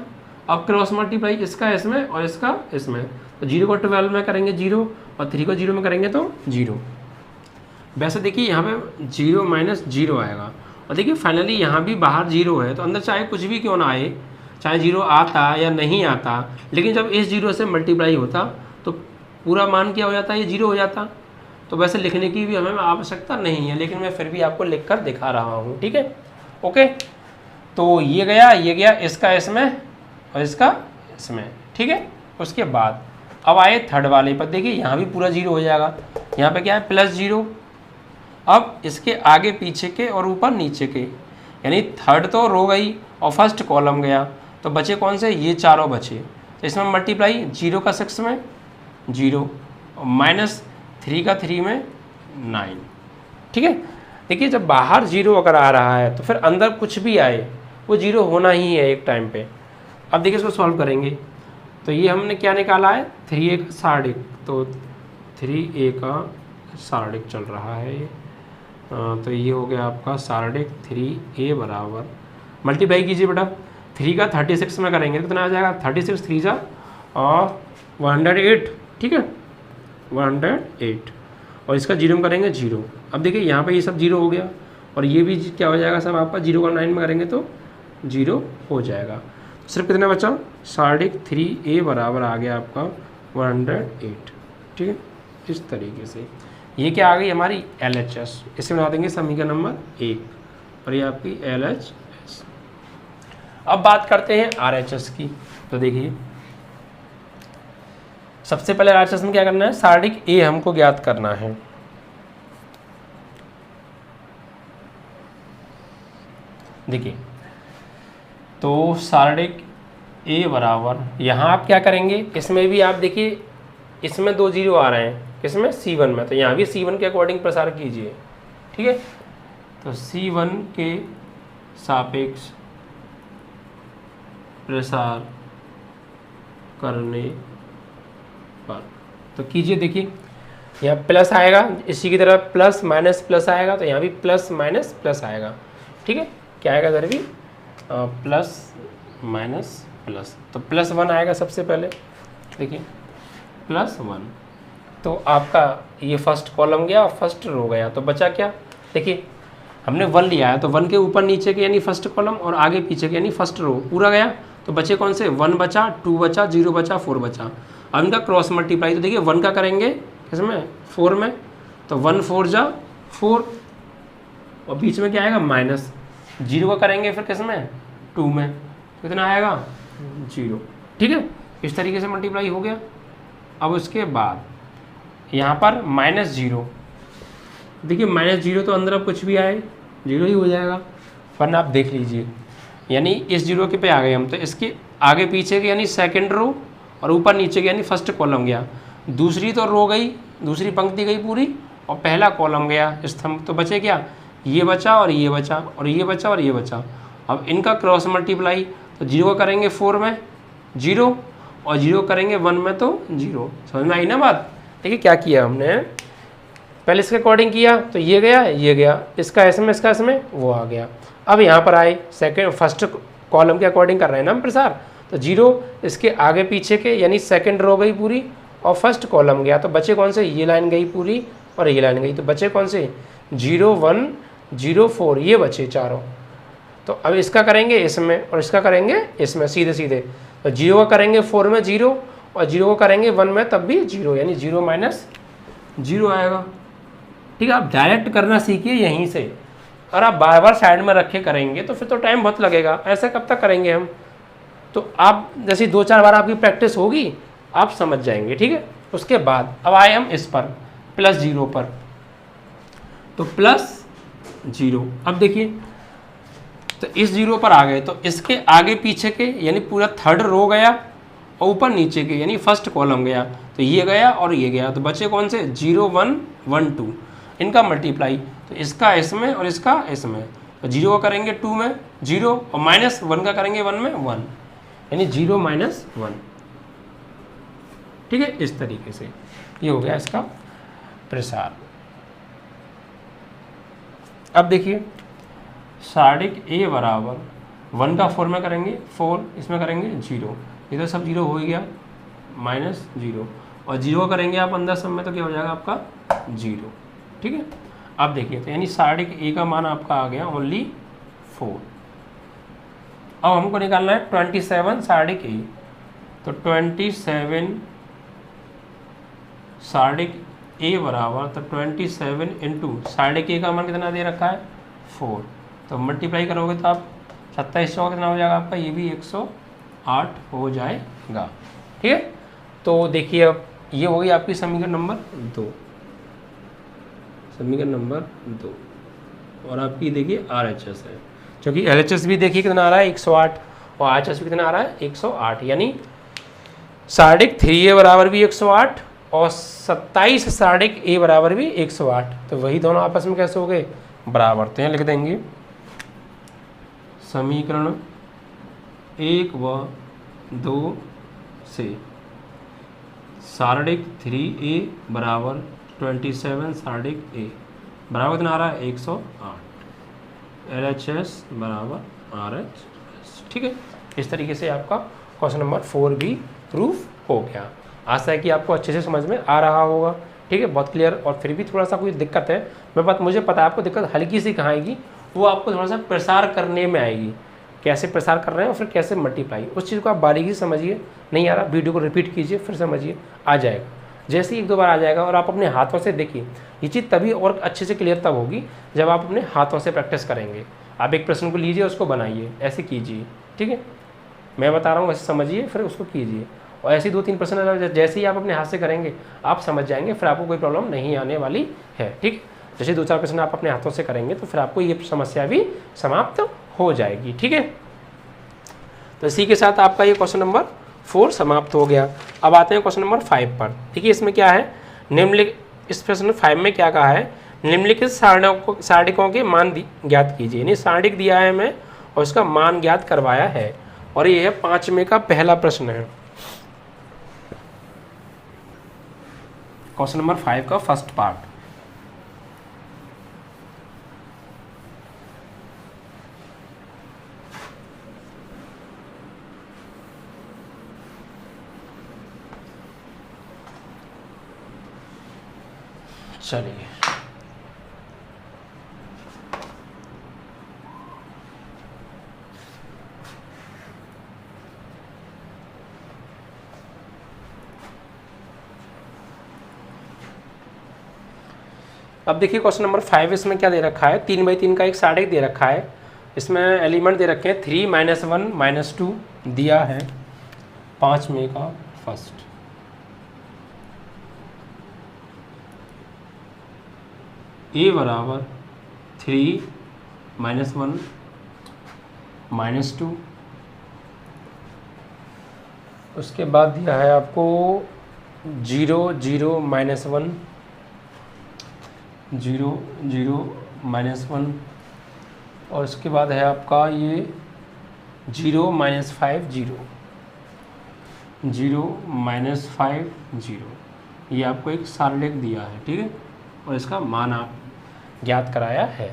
अब क्रॉस मल्टीप्लाई इसका इसमें और इसका इसमें, तो 0 को 12 में करेंगे 0 और 3 को 0 में करेंगे तो 0। वैसे देखिए यहाँ पे 0 -0 आएगा, और देखिए फाइनली यहाँ भी बाहर 0 है, तो अंदर चाहे कुछ भी क्यों ना आए, चाहे 0 आता या नहीं आता, लेकिन जब इस 0 से मल्टीप्लाई होता तो पूरा मान क्या हो जाता है, ये 0 हो जाता। तो वैसे लिखने की भी हमें आवश्यकता नहीं है, लेकिन मैं फिर भी आपको लिख कर दिखा रहा हूँ, ठीक है। ओके, तो ये गया इसका इसमें और इसका इसमें, ठीक है। उसके बाद अब आए थर्ड वाले पर, देखिए यहाँ भी पूरा 0 हो जाएगा, यहाँ पे क्या है +0। अब इसके आगे पीछे के और ऊपर नीचे के, यानी थर्ड तो रो गई और फर्स्ट कॉलम गया, तो बचे कौन से, ये चारों बचे। तो इसमें मल्टीप्लाई 0 का 6 में 0 और -3 का 3 में 9, ठीक है। देखिए जब बाहर 0 अगर आ रहा है तो फिर अंदर कुछ भी आए वो 0 होना ही है एक टाइम पे। अब देखिए इसको सॉल्व करेंगे, तो ये हमने क्या निकाला है 3a का 1/2, तो 3a का 1/2 चल रहा है ये, तो ये हो गया आपका 1/2 3a बराबर, मल्टीप्लाई कीजिए बेटा, 3 का 36 में करेंगे तो कितना आ जाएगा, 36 3 जा और 108, ठीक है 108, और इसका 0 में करेंगे 0। अब देखिए यहाँ पे ये सब 0 हो गया, और ये भी क्या हो जाएगा सब आपका 0 का 9 में करेंगे तो 0 हो जाएगा। तो सिर्फ कितना बचा 1/2 3a बराबर आ गया आपका 108, ठीक है। इस तरीके से ये क्या आ गई हमारी LHS, इसे बना देंगे समीकरण नंबर 1, और ये आपकी LHS। अब बात करते हैं RHS की, तो देखिए सबसे पहले RHS में क्या करना है, सारणिक A हमको ज्ञात करना है। देखिए तो सारणिक A बराबर, यहाँ आप क्या करेंगे, इसमें भी आप देखिए इसमें 2 0 आ रहे हैं, किसमें C1 में, तो यहाँ भी C1 के अकॉर्डिंग प्रसार कीजिए, ठीक है। तो C1 के सापेक्ष प्रसार करने पर तो कीजिए, देखिए यहाँ प्लस आएगा, इसी की तरह प्लस माइनस प्लस आएगा, तो यहाँ भी प्लस माइनस प्लस आएगा, ठीक है। क्या आएगा इधर भी प्लस माइनस प्लस, तो +1 आएगा सबसे पहले, देखिए +1, तो आपका ये फर्स्ट कॉलम गया और फर्स्ट रो गया, तो बचा क्या, देखिए हमने 1 लिया है, तो 1 के ऊपर नीचे के यानी फर्स्ट कॉलम और आगे पीछे के यानी फर्स्ट रो पूरा गया, तो बचे कौन से 1 बचा, 2 बचा, 0 बचा, 4 बचा। अब इनका क्रॉस मल्टीप्लाई, तो देखिए 1 का करेंगे किसमें 4 में, तो 1 4 जा 4, और बीच में क्या आएगा माइनस, 0 का करेंगे फिर किसमें 2 में, कितना आएगा 0, ठीक है। इस तरीके से मल्टीप्लाई हो गया। अब उसके बाद यहाँ पर -0, देखिए -0 तो अंदर अब कुछ भी आए 0 ही हो जाएगा, वरना आप देख लीजिए, यानी इस 0 के पे आ गए हम, तो इसके आगे पीछे के यानी सेकंड रो और ऊपर नीचे के यानी फर्स्ट कॉलम गया, दूसरी तो रो गई, दूसरी पंक्ति गई पूरी, और पहला कॉलम गया स्तंभ, तो बचे क्या, ये बचा और ये बचा और ये बचा और ये बचा। अब इनका क्रॉस मल्टीप्लाई, तो 0 का करेंगे 4 में 0 और 0 करेंगे 1 में तो 0, समझ में आई ना बात। देखिए क्या किया हमने, पहले इसके अकॉर्डिंग किया, तो ये गया, इसका इसमें वो आ गया। अब यहाँ पर आए फर्स्ट कॉलम के अकॉर्डिंग कर रहे हैं ना हम प्रसार, तो 0 इसके आगे पीछे के यानी सेकंड रो गई पूरी और फर्स्ट कॉलम गया, तो बचे कौन से, ये लाइन गई पूरी और ये लाइन गई, तो बचे कौन से 0 1 0 4, ये बचे चारों। तो अब इसका करेंगे इसमें और इसका करेंगे इसमें, सीधे सीधे, तो 0 का करेंगे 4 में 0 और 0 को करेंगे 1 में तब भी 0, यानी 0 माइनस 0 आएगा। ठीक है, आप डायरेक्ट करना सीखिए यहीं से। और आप बार बार साइड में रखे करेंगे तो फिर तो टाइम बहुत लगेगा, ऐसे कब तक करेंगे हम। तो आप जैसे 2-4 बार आपकी प्रैक्टिस होगी आप समझ जाएंगे। ठीक है, उसके बाद अब आए हम इस पर +0 पर, तो +0। अब देखिए तो इस 0 पर आ गए तो इसके आगे पीछे के यानी पूरा थर्ड रो गया और ऊपर नीचे के यानी फर्स्ट कॉलम गया, तो ये गया और ये गया, तो बचे कौन से 0 1 1 2, इनका मल्टीप्लाई, तो इसका इसमें और इसका इसमें, तो 0 का करेंगे 2 में 0 और -1 का करेंगे 1 में 1, यानी 0 - 1। ठीक है, इस तरीके से ये हो गया इसका प्रसार। अब देखिए सार्डिक A बराबर 1 का 4 में करेंगे 4, इसमें करेंगे 0, इधर सब 0 हो ही गया -0 और 0 करेंगे आप अंदर सब में तो क्या हो जाएगा आपका 0। ठीक है, अब देखिए तो यानी सार्डिक A का मान आपका आ गया ओनली 4। अब हमको निकालना है 27 सार्डिक A, तो 27 सार्डिक A बराबर तो 27 इंटू सार्डिक A का मान कितना दे रखा है 4, तो मल्टीप्लाई करोगे तो आप 27 का कितना हो जाएगा आपका, ये भी 108 हो जाएगा। ठीक है, तो देखिए अब ये हो गई आपकी समीकरण नंबर 2, समीकरण नंबर 2। और आपकी देखिए RHS है, क्योंकि LHS भी देखिए कितना आ रहा है 108 और RHS भी कितना आ रहा है 108, यानी सार्डिक 3A बराबर भी 108 और 27 सार्डिक A बराबर भी 108, तो वही दोनों आपस में कैसे हो गए बराबर। तो यहाँ लिख देंगे समीकरण 1 व 2 से सार्डिक 3A बराबर 27 सार्डिक A बराबर कितना आ रहा है 108, LHS बराबर RHS। ठीक है, इस तरीके से आपका क्वेश्चन नंबर 4 भी प्रूफ हो गया। आशा है कि आपको अच्छे से समझ में आ रहा होगा। ठीक है, बहुत क्लियर। और फिर भी थोड़ा सा कोई दिक्कत है, मुझे पता है आपको दिक्कत हल्की सी कहाँ आएगी, वो आपको थोड़ा सा प्रसार करने में आएगी, कैसे प्रसार कर रहे हैं और फिर कैसे मल्टीप्लाई, उस चीज़ को आप बारीकी से समझिए। नहीं आ रहा वीडियो को रिपीट कीजिए, फिर समझिए, आ जाएगा। जैसे ही 1-2 बार आ जाएगा और आप अपने हाथों से देखिए, ये चीज़ तभी और अच्छे से क्लियर तब होगी जब आप अपने हाथों से प्रैक्टिस करेंगे। आप एक प्रश्न को लीजिए, उसको बनाइए, ऐसे कीजिए। ठीक है, मैं बता रहा हूँ वैसे समझिए, फिर उसको कीजिए। और ऐसे 2-3 प्रश्न जैसे ही आप अपने हाथ से करेंगे आप समझ जाएंगे, फिर आपको कोई प्रॉब्लम नहीं आने वाली है। ठीक, जैसे 2-4 प्रश्न आप अपने हाथों से करेंगे तो फिर आपको ये समस्या भी समाप्त हो जाएगी। ठीक है, तो इसी के साथ आपका ये क्वेश्चन नंबर 4 समाप्त हो गया। अब आते हैं क्वेश्चन नंबर 5 पर। देखिए इसमें क्या है, निम्नलिखित, इस प्रश्न 5 में क्या कहा है, निम्नलिखित सार्डिकों के मान ज्ञात कीजिए। यानी सार्डिक दिया है हमें और उसका मान ज्ञात करवाया है, और ये है 5वें का पहला प्रश्न है, क्वेश्चन नंबर 5 का फर्स्ट पार्ट। चलिए अब देखिए क्वेश्चन नंबर 5, इसमें क्या दे रखा है, 3/3 का एक सार्डिक दे रखा है। इसमें एलिमेंट दे रखे हैं 3 -1 -2 दिया है 5वें का फर्स्ट। A बराबर 3 -1 -2, उसके बाद दिया है आपको 0 0 -1 0 0 -1, और उसके बाद है आपका ये 0 -5 0 0 -5 0, ये आपको एक सार्डिक दिया है। ठीक है, और इसका मान आप ज्ञात कराया है,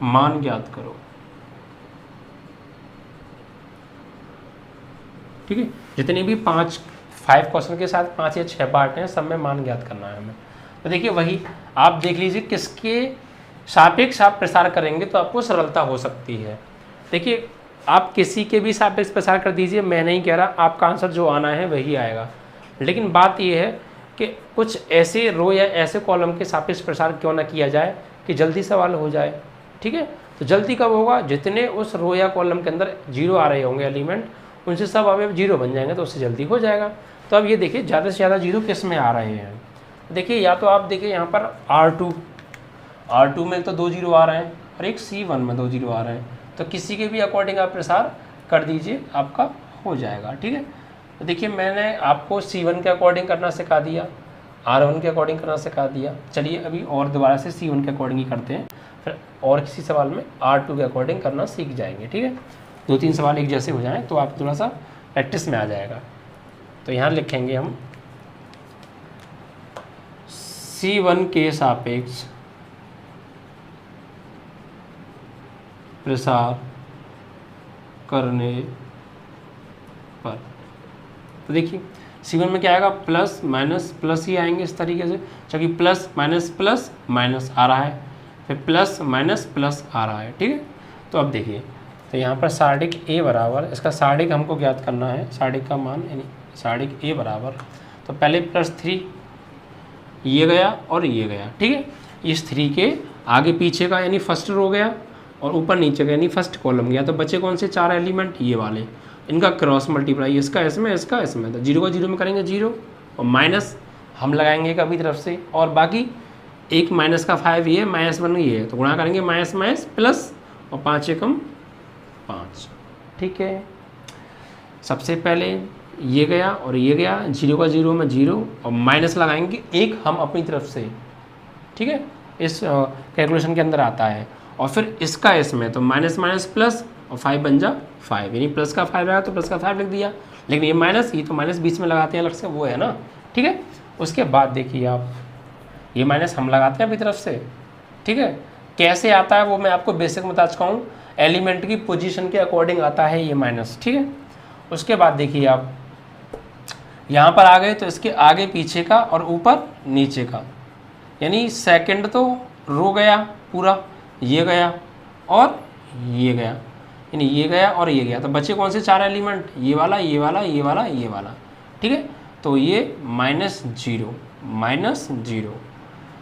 मान ज्ञात करो। ठीक है, जितने भी 5 क्वेश्चन के साथ 5 या 6 पार्ट हैं, सब में मान ज्ञात करना है हमें। तो देखिए वही आप देख लीजिए किसके सापेक्ष आप प्रसार करेंगे तो आपको सरलता हो सकती है। देखिए आप किसी के भी सापेक्ष प्रसार कर दीजिए, मैं नहीं कह रहा, आपका आंसर जो आना है वही आएगा। लेकिन बात यह है कि कुछ ऐसे रो या ऐसे कॉलम के सापेक्ष प्रसार क्यों ना किया जाए कि जल्दी सवाल हो जाए। ठीक है, तो जल्दी कब होगा, जितने उस रो या कॉलम के अंदर जीरो आ रहे होंगे एलिमेंट, उनसे सब अवयव जीरो बन जाएंगे, तो उससे जल्दी हो जाएगा। तो अब ये देखिए ज़्यादा से ज़्यादा जीरो किस में आ रहे हैं। देखिए या तो आप देखिए यहाँ पर R2 में तो 2 जीरो आ रहे हैं और एक C1 में 2 जीरो आ रहे हैं, तो किसी के भी अकॉर्डिंग आप प्रसार कर दीजिए, आपका हो जाएगा। ठीक है, तो देखिए मैंने आपको C1 के अकॉर्डिंग करना सिखा दिया, R1 के अकॉर्डिंग करना सिखा दिया। चलिए अभी और दोबारा से C1 के अकॉर्डिंग ही करते हैं, फिर और किसी सवाल में R2 के अकॉर्डिंग करना सीख जाएंगे। ठीक है, 2-3 सवाल एक जैसे हो जाएं तो आप थोड़ा सा प्रैक्टिस में आ जाएगा। तो यहाँ लिखेंगे हम C1 के सापेक्ष प्रसार करने पर, तो देखिए C1 में क्या आएगा, प्लस माइनस प्लस ही आएंगे इस तरीके से, क्योंकि प्लस माइनस आ रहा है, फिर प्लस माइनस प्लस आ रहा है। ठीक है, तो अब देखिए, तो यहाँ पर सार्डिक A बराबर, इसका सार्डिक हमको ज्ञात करना है, सार्डिक का मान यानी सार्डिक A बराबर, तो पहले +3 ये गया और ये गया। ठीक है, इस 3 के आगे पीछे का यानी फर्स्ट रो गया और ऊपर नीचे का यानी फर्स्ट कॉलम गया, तो बचे कौन से 4 एलिमेंट, ये वाले, इनका क्रॉस मल्टीप्लाई, इसका इसमें इसका इसमें, तो 0 का 0 में करेंगे 0 और माइनस हम लगाएंगे कभी तरफ से, और बाकी एक माइनस का 5 ये -1 ये है, तो गुणा करेंगे माइनस माइनस प्लस और 5 एकम 5। ठीक है, सबसे पहले ये गया और ये गया, 0 का 0 में 0 और माइनस लगाएंगे एक हम अपनी तरफ से। ठीक है, इस कैलकुलेशन के अंदर आता है, और फिर इसका इसमें, तो माइनस माइनस प्लस और 5 बन जा 5, यानी प्लस का 5 आया तो प्लस का 5 लिख दिया, लेकिन ये माइनस, ये तो माइनस बीच में लगाते हैं अलग से, वो है ना। ठीक है, उसके बाद देखिए आप, ये माइनस हम लगाते हैं अपनी तरफ से। ठीक है, कैसे आता है वो मैं आपको बेसिक बता चुका हूँ, एलिमेंट की पोजीशन के अकॉर्डिंग आता है ये माइनस। ठीक है, उसके बाद देखिए आप यहाँ पर आ गए, तो इसके आगे पीछे का और ऊपर नीचे का, यानी सेकंड तो रो गया पूरा, ये गया और ये गया, यानी ये गया और ये गया, तो बचे कौन से 4 एलिमेंट, ये वाला ये वाला ये वाला ये वाला। ठीक है, तो ये -0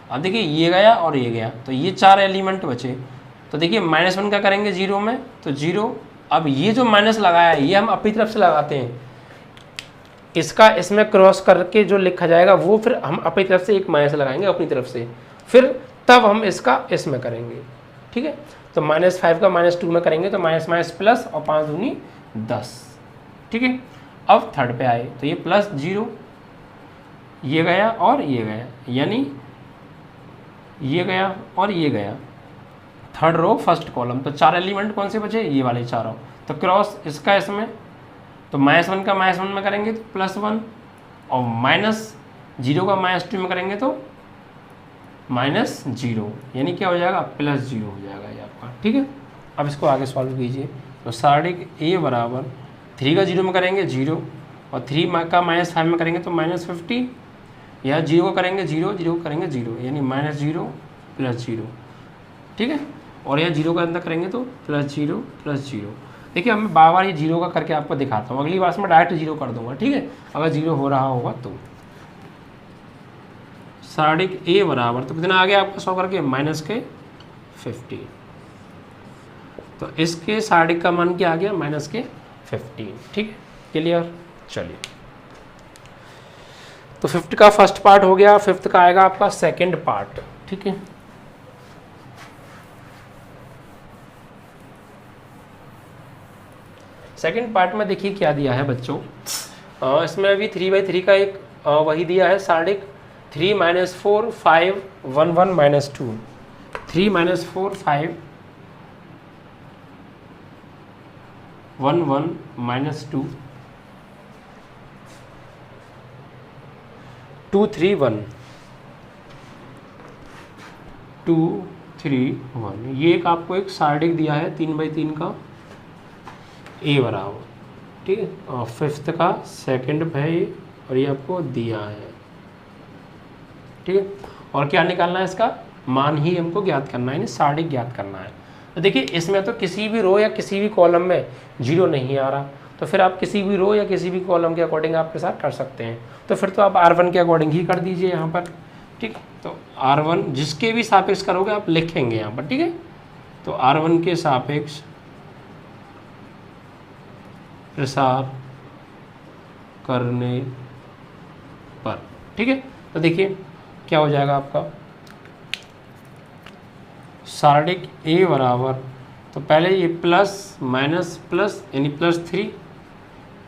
अब देखिए ये गया और ये गया, तो ये 4 एलिमेंट बचे, तो देखिए -1 का करेंगे 0 में, तो 0, अब ये जो माइनस लगाया है ये हम अपनी तरफ से लगाते हैं, इसका इसमें क्रॉस करके जो लिखा जाएगा वो फिर हम अपनी तरफ से एक माइनस लगाएंगे अपनी तरफ से, फिर तब हम इसका इसमें करेंगे। ठीक है, तो -5 का -2 में करेंगे, तो माइनस माइनस प्लस और 5 दूनी 10। ठीक है, अब थर्ड पे आए, तो ये +0 ये गया और ये गया, यानी ये गया और ये गया, थर्ड रो फर्स्ट कॉलम, तो 4 एलिमेंट कौन से बचे, ये वाले चारों, तो क्रॉस इसका इसमें, तो -1 का -1 में करेंगे तो +1 और -0 का -2 में करेंगे तो -0, यानी क्या हो जाएगा, +0 हो जाएगा ये आपका। ठीक है, अब इसको आगे सॉल्व कीजिए, तो सार्डिक A बराबर 3 का 0 में करेंगे 0 और 3 का -5 में करेंगे तो -50, या 0 को करेंगे 0 0 को करेंगे 0, यानी -0 +0। ठीक है, और यहाँ 0 का अंदर करेंगे तो +0 +0। देखिए अब मैं बार बार ये 0 का करके आपको दिखाता हूँ, अगली बार से मैं डायरेक्ट 0 कर दूंगा। ठीक है, अगर 0 हो रहा होगा तो सार्डिक A बराबर, तो कितना आ गया आपका 100 करके -50, तो इसके सार्डिक का मान क्या आ गया, -15। ठीक है, क्लियर। चलिए, तो 5th का फर्स्ट पार्ट हो गया, 5th का आएगा आपका सेकंड पार्ट। ठीक है, सेकंड पार्ट में देखिए क्या दिया है बच्चों, इसमें अभी 3/3 का एक वही दिया है, सार्डिक 3 - 4 5 1 1 -2, 3 - 4 5 1 1 -2 2 3 1 2 3 1, ये एक आपको एक सार्डिक दिया है 3/3 का A बराबर। ठीक है, और 5th का सेकंड है और ये आपको दिया है। ठीक है, और क्या निकालना है, इसका मान ही हमको ज्ञात करना है, यानी सार्डिक ज्ञात करना है। तो देखिए इसमें तो किसी भी रो या किसी भी कॉलम में 0 नहीं आ रहा, तो फिर आप किसी भी रो या किसी भी कॉलम के अकॉर्डिंग आप के साथ कर सकते हैं। तो फिर तो आप R1 के अकॉर्डिंग ही कर दीजिए यहाँ पर, ठीक। तो R1 जिसके भी सापेक्ष करोगे आप लिखेंगे यहाँ पर, ठीक है। तो R1 के सापेक्ष प्रसार करने पर, ठीक है। तो देखिए क्या हो जाएगा आपका सारणिक A बराबर, तो पहले ये प्लस माइनस प्लस यानी +3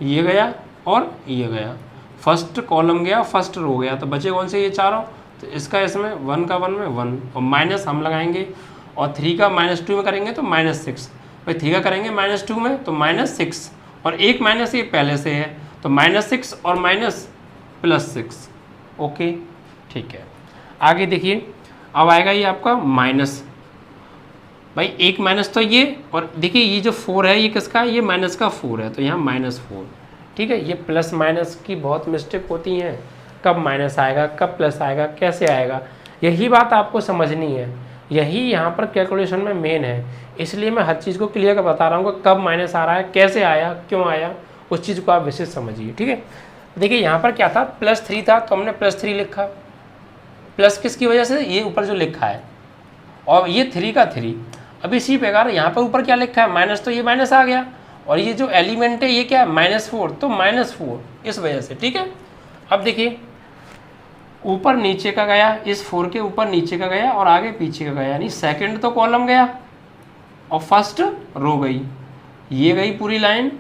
ये गया और ये गया, फर्स्ट कॉलम गया फर्स्ट रो गया, तो बचे कौन से ये चारों। तो इसका इसमें 1 का 1 में 1 और माइनस हम लगाएंगे और 3 का -2 में करेंगे तो -6, भाई 3 का करेंगे -2 में तो -6 और एक माइनस ये पहले से है तो -6 और -+6, ओके ठीक है। आगे देखिए अब आएगा ये आपका माइनस, भाई एक माइनस तो ये, और देखिए ये जो 4 है ये किसका है, ये माइनस का 4 है तो यहाँ -4, ठीक है। ये प्लस माइनस की बहुत मिस्टेक होती हैं, कब माइनस आएगा कब प्लस आएगा कैसे आएगा, यही बात आपको समझनी है, यही यहाँ पर कैलकुलेशन में मेन है। इसलिए मैं हर चीज़ को क्लियर कर बता रहा हूँ कि कब माइनस आ रहा है, कैसे आया, क्यों आया, उस चीज़ को आप विशेष समझिए, ठीक है। देखिए यहाँ पर क्या था, +3 था तो हमने +3 लिखा, प्लस किसकी वजह से, ये ऊपर जो लिखा है और ये 3 का 3। अब इसी प्रकार यहाँ पर ऊपर क्या लिखा है माइनस, तो ये माइनस आ गया और ये जो एलिमेंट है ये क्या है -4, तो -4 इस वजह से, ठीक है। अब देखिए ऊपर नीचे का गया, इस 4 के ऊपर नीचे का गया और आगे पीछे का गया, यानी सेकंड तो कॉलम गया और फर्स्ट रो गई, ये गई पूरी लाइन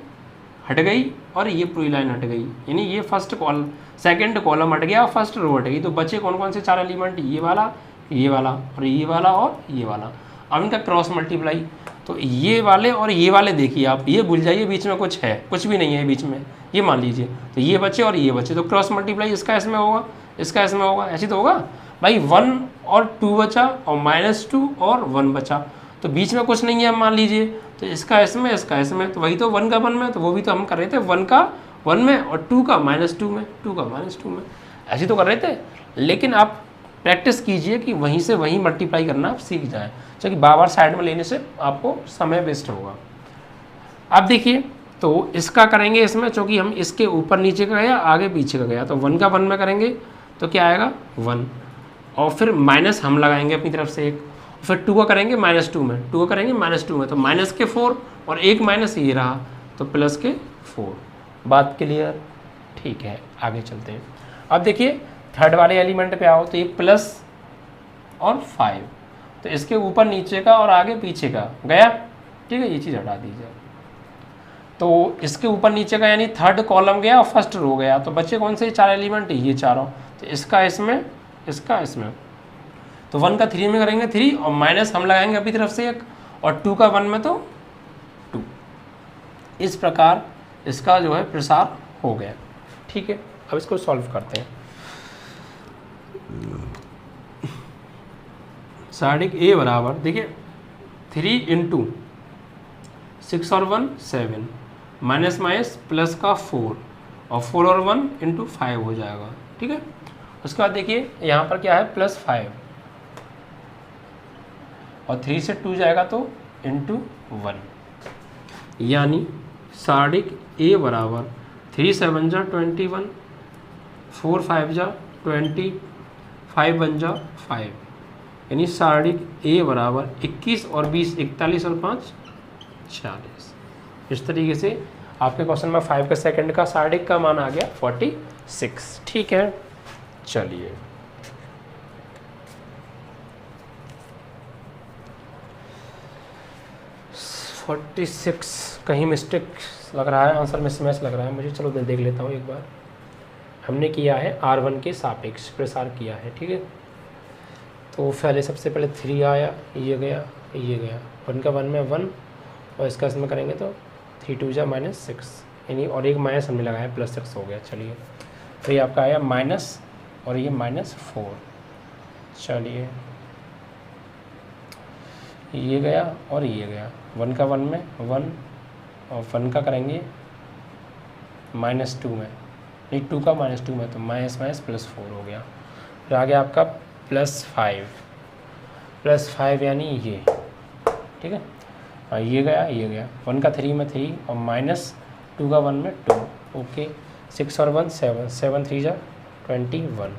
हट गई और ये पूरी लाइन हट गई, यानी ये फर्स्ट कॉलम सेकंड कॉलम हट गया और फर्स्ट रो हट गई। तो बचे कौन कौन से 4 एलिमेंट, ये वाला और ये वाला और ये वाला। अब इनका क्रॉस मल्टीप्लाई, तो ये वाले और ये वाले देखिए आप, ये भूल जाइए बीच में कुछ है, कुछ भी नहीं है बीच में, ये मान लीजिए, तो ये बचे और ये बचे, तो क्रॉस मल्टीप्लाई इसका इसमें होगा, इसका इसमें होगा, ऐसे तो होगा भाई। 1 और 2 बचा और -2 और 1 बचा, तो बीच में कुछ नहीं है मान लीजिए, तो इसका इसमें तो वही तो 1 का 1 में, तो वो भी तो हम कर रहे थे 1 का 1 में और 2 का -2 में, 2 का -2 में, ऐसे तो कर रहे थे। लेकिन आप प्रैक्टिस कीजिए कि वहीं से वहीं मल्टीप्लाई करना आप सीख जाएँ, क्योंकि बार साइड में लेने से आपको समय वेस्ट होगा। अब देखिए तो इसका करेंगे इसमें, चूँकि हम इसके ऊपर नीचे का गया आगे पीछे का गया, तो 1 का 1 में करेंगे तो क्या आएगा 1 और फिर माइनस हम लगाएंगे अपनी तरफ से एक, फिर 2 का करेंगे -2 में, 2 का करेंगे -2 में, तो माइनस के 4 और एक माइनस ये रहा तो प्लस के 4। बात क्लियर, ठीक है। आगे चलते हैं। अब देखिए थर्ड वाले एलिमेंट पे आओ, तो ये प्लस और 5, तो इसके ऊपर नीचे का और आगे पीछे का गया, ठीक है, ये चीज़ हटा दीजिए। तो इसके ऊपर नीचे का यानी थर्ड कॉलम गया और फर्स्ट रो गया, तो बच्चे कौन से 4 एलिमेंट, ये चारों, तो इसका इसमें इसका इसमें, तो 1 का 3 में करेंगे 3 और माइनस हम लगाएंगे अपनी तरफ से एक, और 2 का 1 में तो 2। इस प्रकार इसका जो है प्रसार हो गया, ठीक है। अब इसको सॉल्व करते हैं। सारणिक A बराबर, देखिए 3 × 6 और 1 7, माइनस माइनस प्लस का 4 और 4 और 1 × 5 हो जाएगा, ठीक है। उसके बाद देखिए यहाँ पर क्या है +5 और 3 से 2 जाएगा तो × 1, यानी सारणिक A बराबर 3 7 जा 21, 4 5 जा 20, 5 1 जा 5, यानी सारणिक A बराबर 21 और 20 41 और 5 40। इस तरीके से आपके क्वेश्चन में 5 के सेकंड का सारणिक का मान आ गया 46, ठीक है। चलिए कहीं मिस्टेक लग रहा है, आंसर में स्मैश लग रहा है मुझे, चलो देख लेता हूँ एक बार। हमने किया है R1 के सापेक्ष प्रसार किया है, ठीक है। तो पहले सबसे पहले 3 आया, ये गया ये गया, 1 का 1 में 1 और इसका इसमें करेंगे तो 3 2 जा -6, यानी और एक माइनस हमने लगाया +6 हो गया। चलिए तो ये आपका आया माइनस और ये -4, चलिए ये गया और ये गया, 1 का 1 में 1 और 1 का करेंगे -2 में, नहीं 2 का -2 में, तो माइनस +4 हो गया। फिर आगे आपका +5 यानी ये, ठीक है। हाँ ये गया 1 का 3 में 3 और -2 का 1 में 2। ओके 6 और 1 7, 7 3 जा 21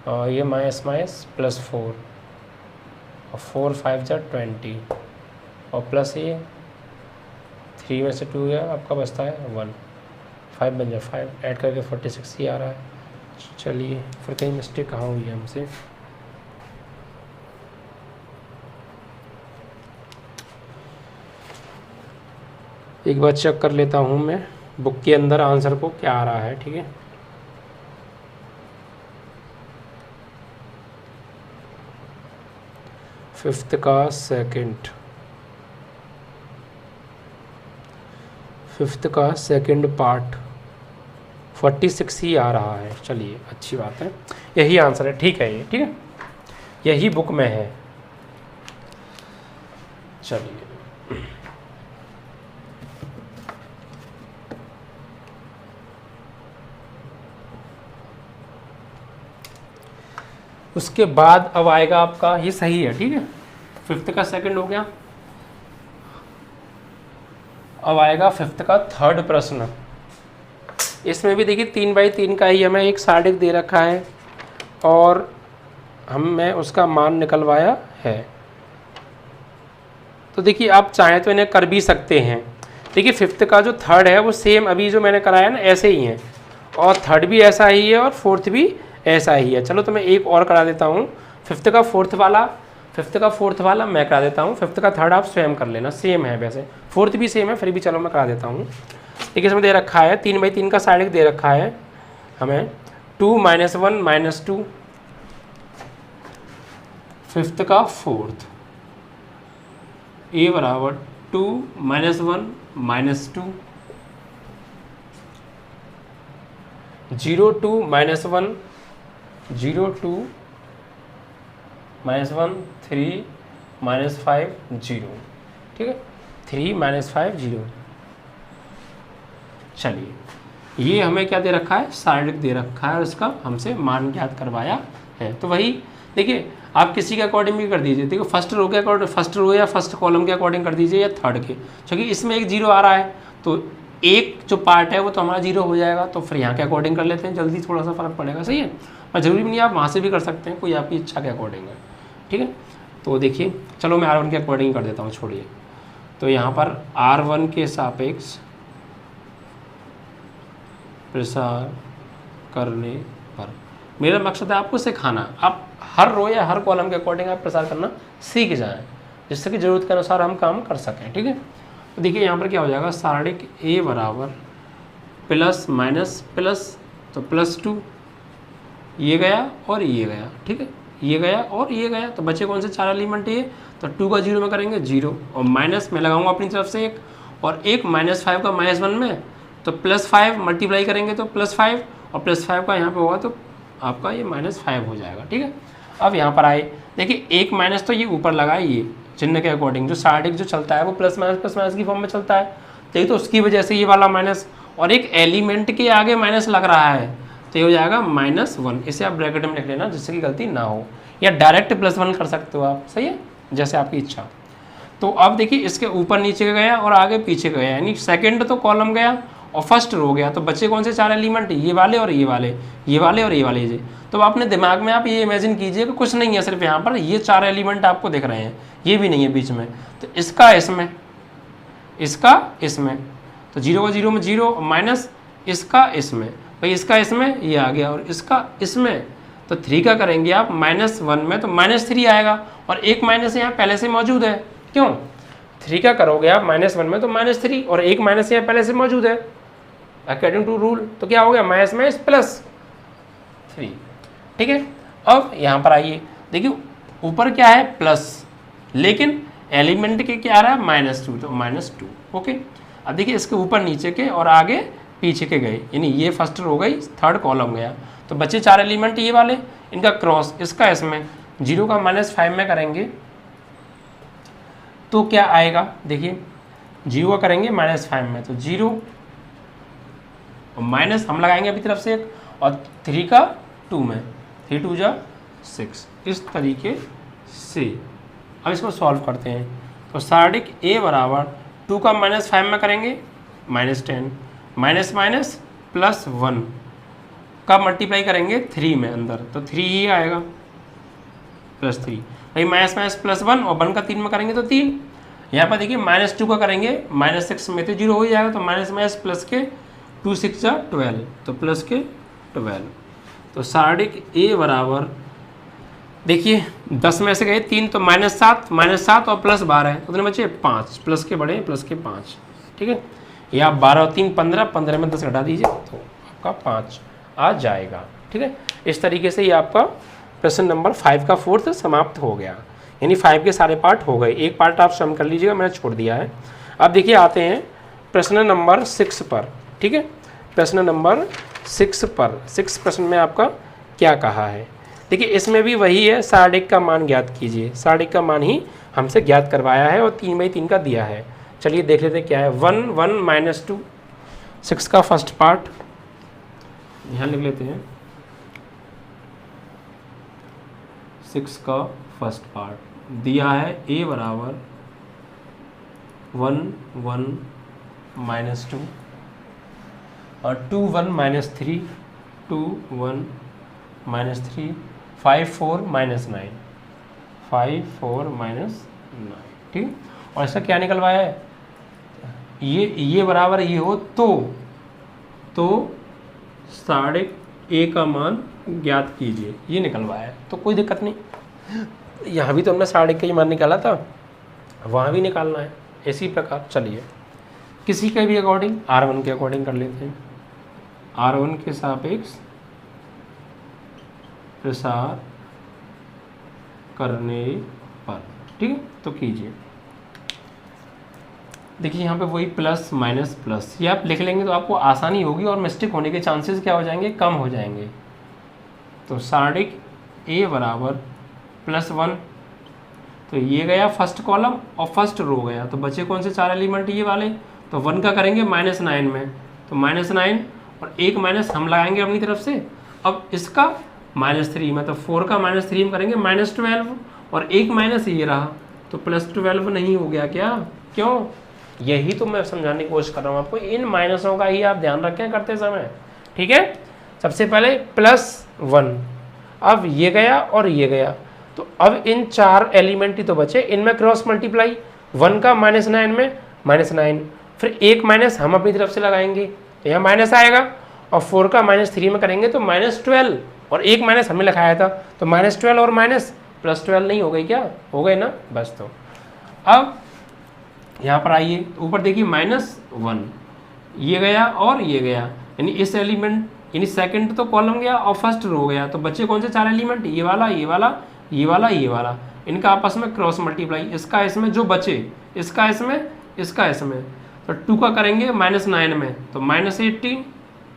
और ये माइनस +4 और 4 5 जा 20 और प्लस ये 3 में से 2 गया आपका बचता है 1, 5 बन जाए 5 ऐड करके 46 ही आ रहा है। चलिए फिर कहीं मिस्टेक कहाँ हुई है हमसे। एक बार चेक कर लेता हूँ मैं बुक के अंदर आंसर को क्या आ रहा है। ठीक है, फिफ्थ का सेकंड पार्ट 46 ही आ रहा है। चलिए अच्छी बात है, यही आंसर है। ठीक है, ये ठीक है, यही बुक में है। चलिए उसके बाद अब आएगा आपका, ये सही है ठीक है, फिफ्थ का सेकंड हो गया। अब आएगा फिफ्थ का थर्ड प्रश्न। इसमें भी देखिए 3/3 का ही हमें एक सारणी दे रखा है और हमने उसका मान निकलवाया है। तो देखिए आप चाहें तो इन्हें कर भी सकते हैं। देखिए फिफ्थ का जो थर्ड है वो सेम अभी जो मैंने कराया ना ऐसे ही है, और थर्ड भी ऐसा ही है और फोर्थ भी ऐसा ही है। चलो तो मैं एक और करा देता हूँ, फिफ्थ का फोर्थ वाला मैं करा देता हूँ। फिफ्थ का थर्ड आप स्वयं कर लेना, सेम है वैसे, फोर्थ भी सेम है फिर भी चलो मैं करा देता हूँ। देखिए इसमें दे रखा है 3/3 का साइड दे रखा है हमें 2 - 1 - 2। फिफ्थ का फोर्थ a बराबर 2 - 1 - 2, 0 2 - 1 0 2 - 1 3 - 5 0। ठीक है, 3 - 5 0। चलिए ये हमें क्या दे रखा है, सारणिक दे रखा है और इसका हमसे मान ज्ञात करवाया है। तो वही देखिए आप किसी के अकॉर्डिंग भी कर दीजिए। देखो फर्स्ट रो के अकॉर्डिंग, फर्स्ट रो या फर्स्ट कॉलम के अकॉर्डिंग कर दीजिए या थर्ड के, क्योंकि इसमें एक 0 आ रहा है तो एक जो पार्ट है वो तो हमारा 0 हो जाएगा। तो फिर यहाँ के अकॉर्डिंग कर लेते हैं, जल्दी थोड़ा सा फर्क पड़ेगा। सही है, और जरूरी भी नहीं आप वहाँ से भी कर सकते हैं, कोई आपकी इच्छा के अकॉर्डिंग है। ठीक है, तो देखिए चलो मैं R1 के अकॉर्डिंग कर देता हूँ, छोड़िए। तो यहाँ पर R1 के सापेक्ष प्रसार करने पर, मेरा मकसद है आपको सिखाना, आप हर रो या हर कॉलम के अकॉर्डिंग आप प्रसार करना सीख जाएं, जिससे कि ज़रूरत के अनुसार हम काम कर सकें। ठीक है, तो देखिए यहाँ पर क्या हो जाएगा, सारणिक A बराबर प्लस माइनस प्लस, तो +2 ये गया और ये गया। ठीक है, ये गया और ये गया, तो बचे कौन से 4 एलिमेंट ये, तो 2 का 0 में करेंगे 0 और माइनस में लगाऊंगा अपनी तरफ से 1 और एक -5 का -1 में, तो +5 मल्टीप्लाई करेंगे तो +5 और +5 का यहाँ पे होगा तो आपका ये -5 हो जाएगा। ठीक है, अब यहाँ पर आए देखिए एक माइनस तो ये ऊपर लगा है, ये चिन्ह के अकॉर्डिंग जो सारणिक जो चलता है वो प्लस माइनस की फॉर्म में चलता है, तो उसकी वजह से ये वाला माइनस, और एक एलिमेंट के आगे माइनस लग रहा है तो ये हो जाएगा -1। इसे आप ब्रैकेट में लिख लेना जिससे कि गलती ना हो, या डायरेक्ट +1 कर सकते हो आप। सही है, जैसे आपकी इच्छा। तो अब देखिए इसके ऊपर नीचे गया और आगे पीछे गया, यानी सेकंड तो कॉलम गया और फर्स्ट रो गया, तो बचे कौन से 4 एलिमेंट, ये वाले और ये वाले, ये वाले और ये वाले। ये तो अपने दिमाग में आप ये इमेजिन कीजिए कि कुछ नहीं है, सिर्फ यहाँ पर ये 4 एलिमेंट आपको दिख रहे हैं, ये भी नहीं है बीच में, तो इसका इसमें, इसका इसमें, तो 0 का 0 में 0 माइनस इसका इसमें, भाई इसका इसमें ये आ गया और इसका इसमें, तो 3 का करेंगे आप -1 में तो -3 आएगा, और एक माइनस यहाँ पहले से मौजूद है, क्यों 3 का करोगे आप -1 में तो -3 और एक माइनस यहाँ पहले से मौजूद है अकॉर्डिंग टू रूल, तो क्या हो गया -+3। ठीक है, अब यहाँ पर आइए देखिए ऊपर क्या है प्लस, लेकिन एलिमेंट के क्या आ रहा है -2, तो -2। ओके, अब देखिए इसके ऊपर नीचे के और आगे पीछे के गए, यानी ये फर्स्ट रो गई, थर्ड कॉलम गया, तो बचे 4 एलिमेंट ये वाले, इनका क्रॉस इसका इसमें, 0 का -5 में करेंगे तो क्या आएगा, देखिए 0 का करेंगे -5 में तो 0 और माइनस हम लगाएंगे अभी तरफ से एक, और 3 का 2 में, 3 2 जा 6, इस तरीके से। अब इसको सॉल्व करते हैं, तो सार्डिक ए बराबर 2 का -5 में करेंगे -10, माइनस माइनस +1 का मल्टीप्लाई करेंगे 3 में अंदर, तो 3 ही आएगा +3। भाई माइनस माइनस +1 और 1 का 3 में करेंगे तो 3। यहाँ पर देखिए -2 का करेंगे -6 में तो 0 हो जाएगा, तो माइनस माइनस प्लस के 2 6 12, तो प्लस के 12। तो सार्डिक ए बराबर देखिए 10 में से गए 3, तो -7 और +12, तो कितने बचे 5, प्लस के बड़े प्लस के 5, ठीक है। या 12 और 3 15, 15 में 10 घटा दीजिए तो आपका 5 आ जाएगा, ठीक है। इस तरीके से ये आपका प्रश्न नंबर 5 का 4th समाप्त हो गया, यानी 5 के सारे पार्ट हो गए। एक पार्ट आप सम कर लीजिएगा, मैंने छोड़ दिया है। अब देखिए आते हैं प्रश्न नंबर 6 पर, ठीक है। प्रश्न नंबर 6 पर 6 प्रश्न में आपका क्या कहा है, देखिए इसमें भी वही है, सार्डिक का मान ज्ञात कीजिए। सार्डिक का मान ही हमसे ज्ञात करवाया है और 3/3 का दिया है। चलिए देख लेते हैं क्या है। 1 1 -2 6 का फर्स्ट पार्ट यहाँ लिख लेते हैं। 6 का फर्स्ट पार्ट दिया है a बराबर 1 1 -2 और 2 1 -3 2 1 -3 5 4 -9 5 4 -9, ठीक। और इसका क्या निकलवाया है, ये बराबर ये हो तो सार्डिक ए का मान ज्ञात कीजिए, ये निकलवाया है। तो कोई दिक्कत नहीं, यहाँ भी तो हमने सार्डिक का ही मान निकाला था, वहाँ भी निकालना है इसी प्रकार। चलिए किसी के भी अकॉर्डिंग R1 के अकॉर्डिंग कर लेते हैं। R1 के सापेक्ष प्रसार करने पर, ठीक है, तो कीजिए। देखिए यहाँ पे वही प्लस माइनस प्लस, ये आप लिख लेंगे तो आपको आसानी होगी और मिस्टेक होने के चांसेस क्या हो जाएंगे, कम हो जाएंगे। तो सार्डिक ए बराबर +1, तो ये गया फर्स्ट कॉलम और फर्स्ट रो गया, तो बचे कौन से 4 एलिमेंट ये वाले, तो 1 का करेंगे -9 में, तो -9 और एक माइनस हम लगाएंगे अपनी तरफ से। अब इसका -3 में, तो 4 का -3 में करेंगे -12 और एक माइनस ये रहा, तो +12 नहीं हो गया क्या, क्यों, यही तो मैं समझाने की कोशिश कर रहा हूँ आपको। इन माइनसों का ही आप ध्यान रखें करते समय, ठीक है। सबसे पहले +1, अब ये गया और ये गया, तो अब इन 4 एलिमेंट ही तो बचे, इनमें क्रॉस मल्टीप्लाई 1 का -9 में -9, फिर एक माइनस हम अपनी तरफ से लगाएंगे तो यहाँ माइनस आएगा, और 4 का -3 में करेंगे तो -12 और एक माइनस हमने लगाया था, तो -12 और माइनस +12 नहीं हो गई क्या, हो गए ना, बस। तो अब यहाँ पर आइए, ऊपर देखिए -1, ये गया और ये गया, यानी इस एलिमेंट यानी सेकंड तो कॉलम गया और फर्स्ट रो गया, तो बच्चे कौन से 4 एलिमेंट, ये वाला ये वाला ये वाला ये वाला, इनका आपस में क्रॉस मल्टीप्लाई, इसका इसमें जो बचे, इसका इसमें इसका इसमें, तो 2 का करेंगे -9 में, तो -18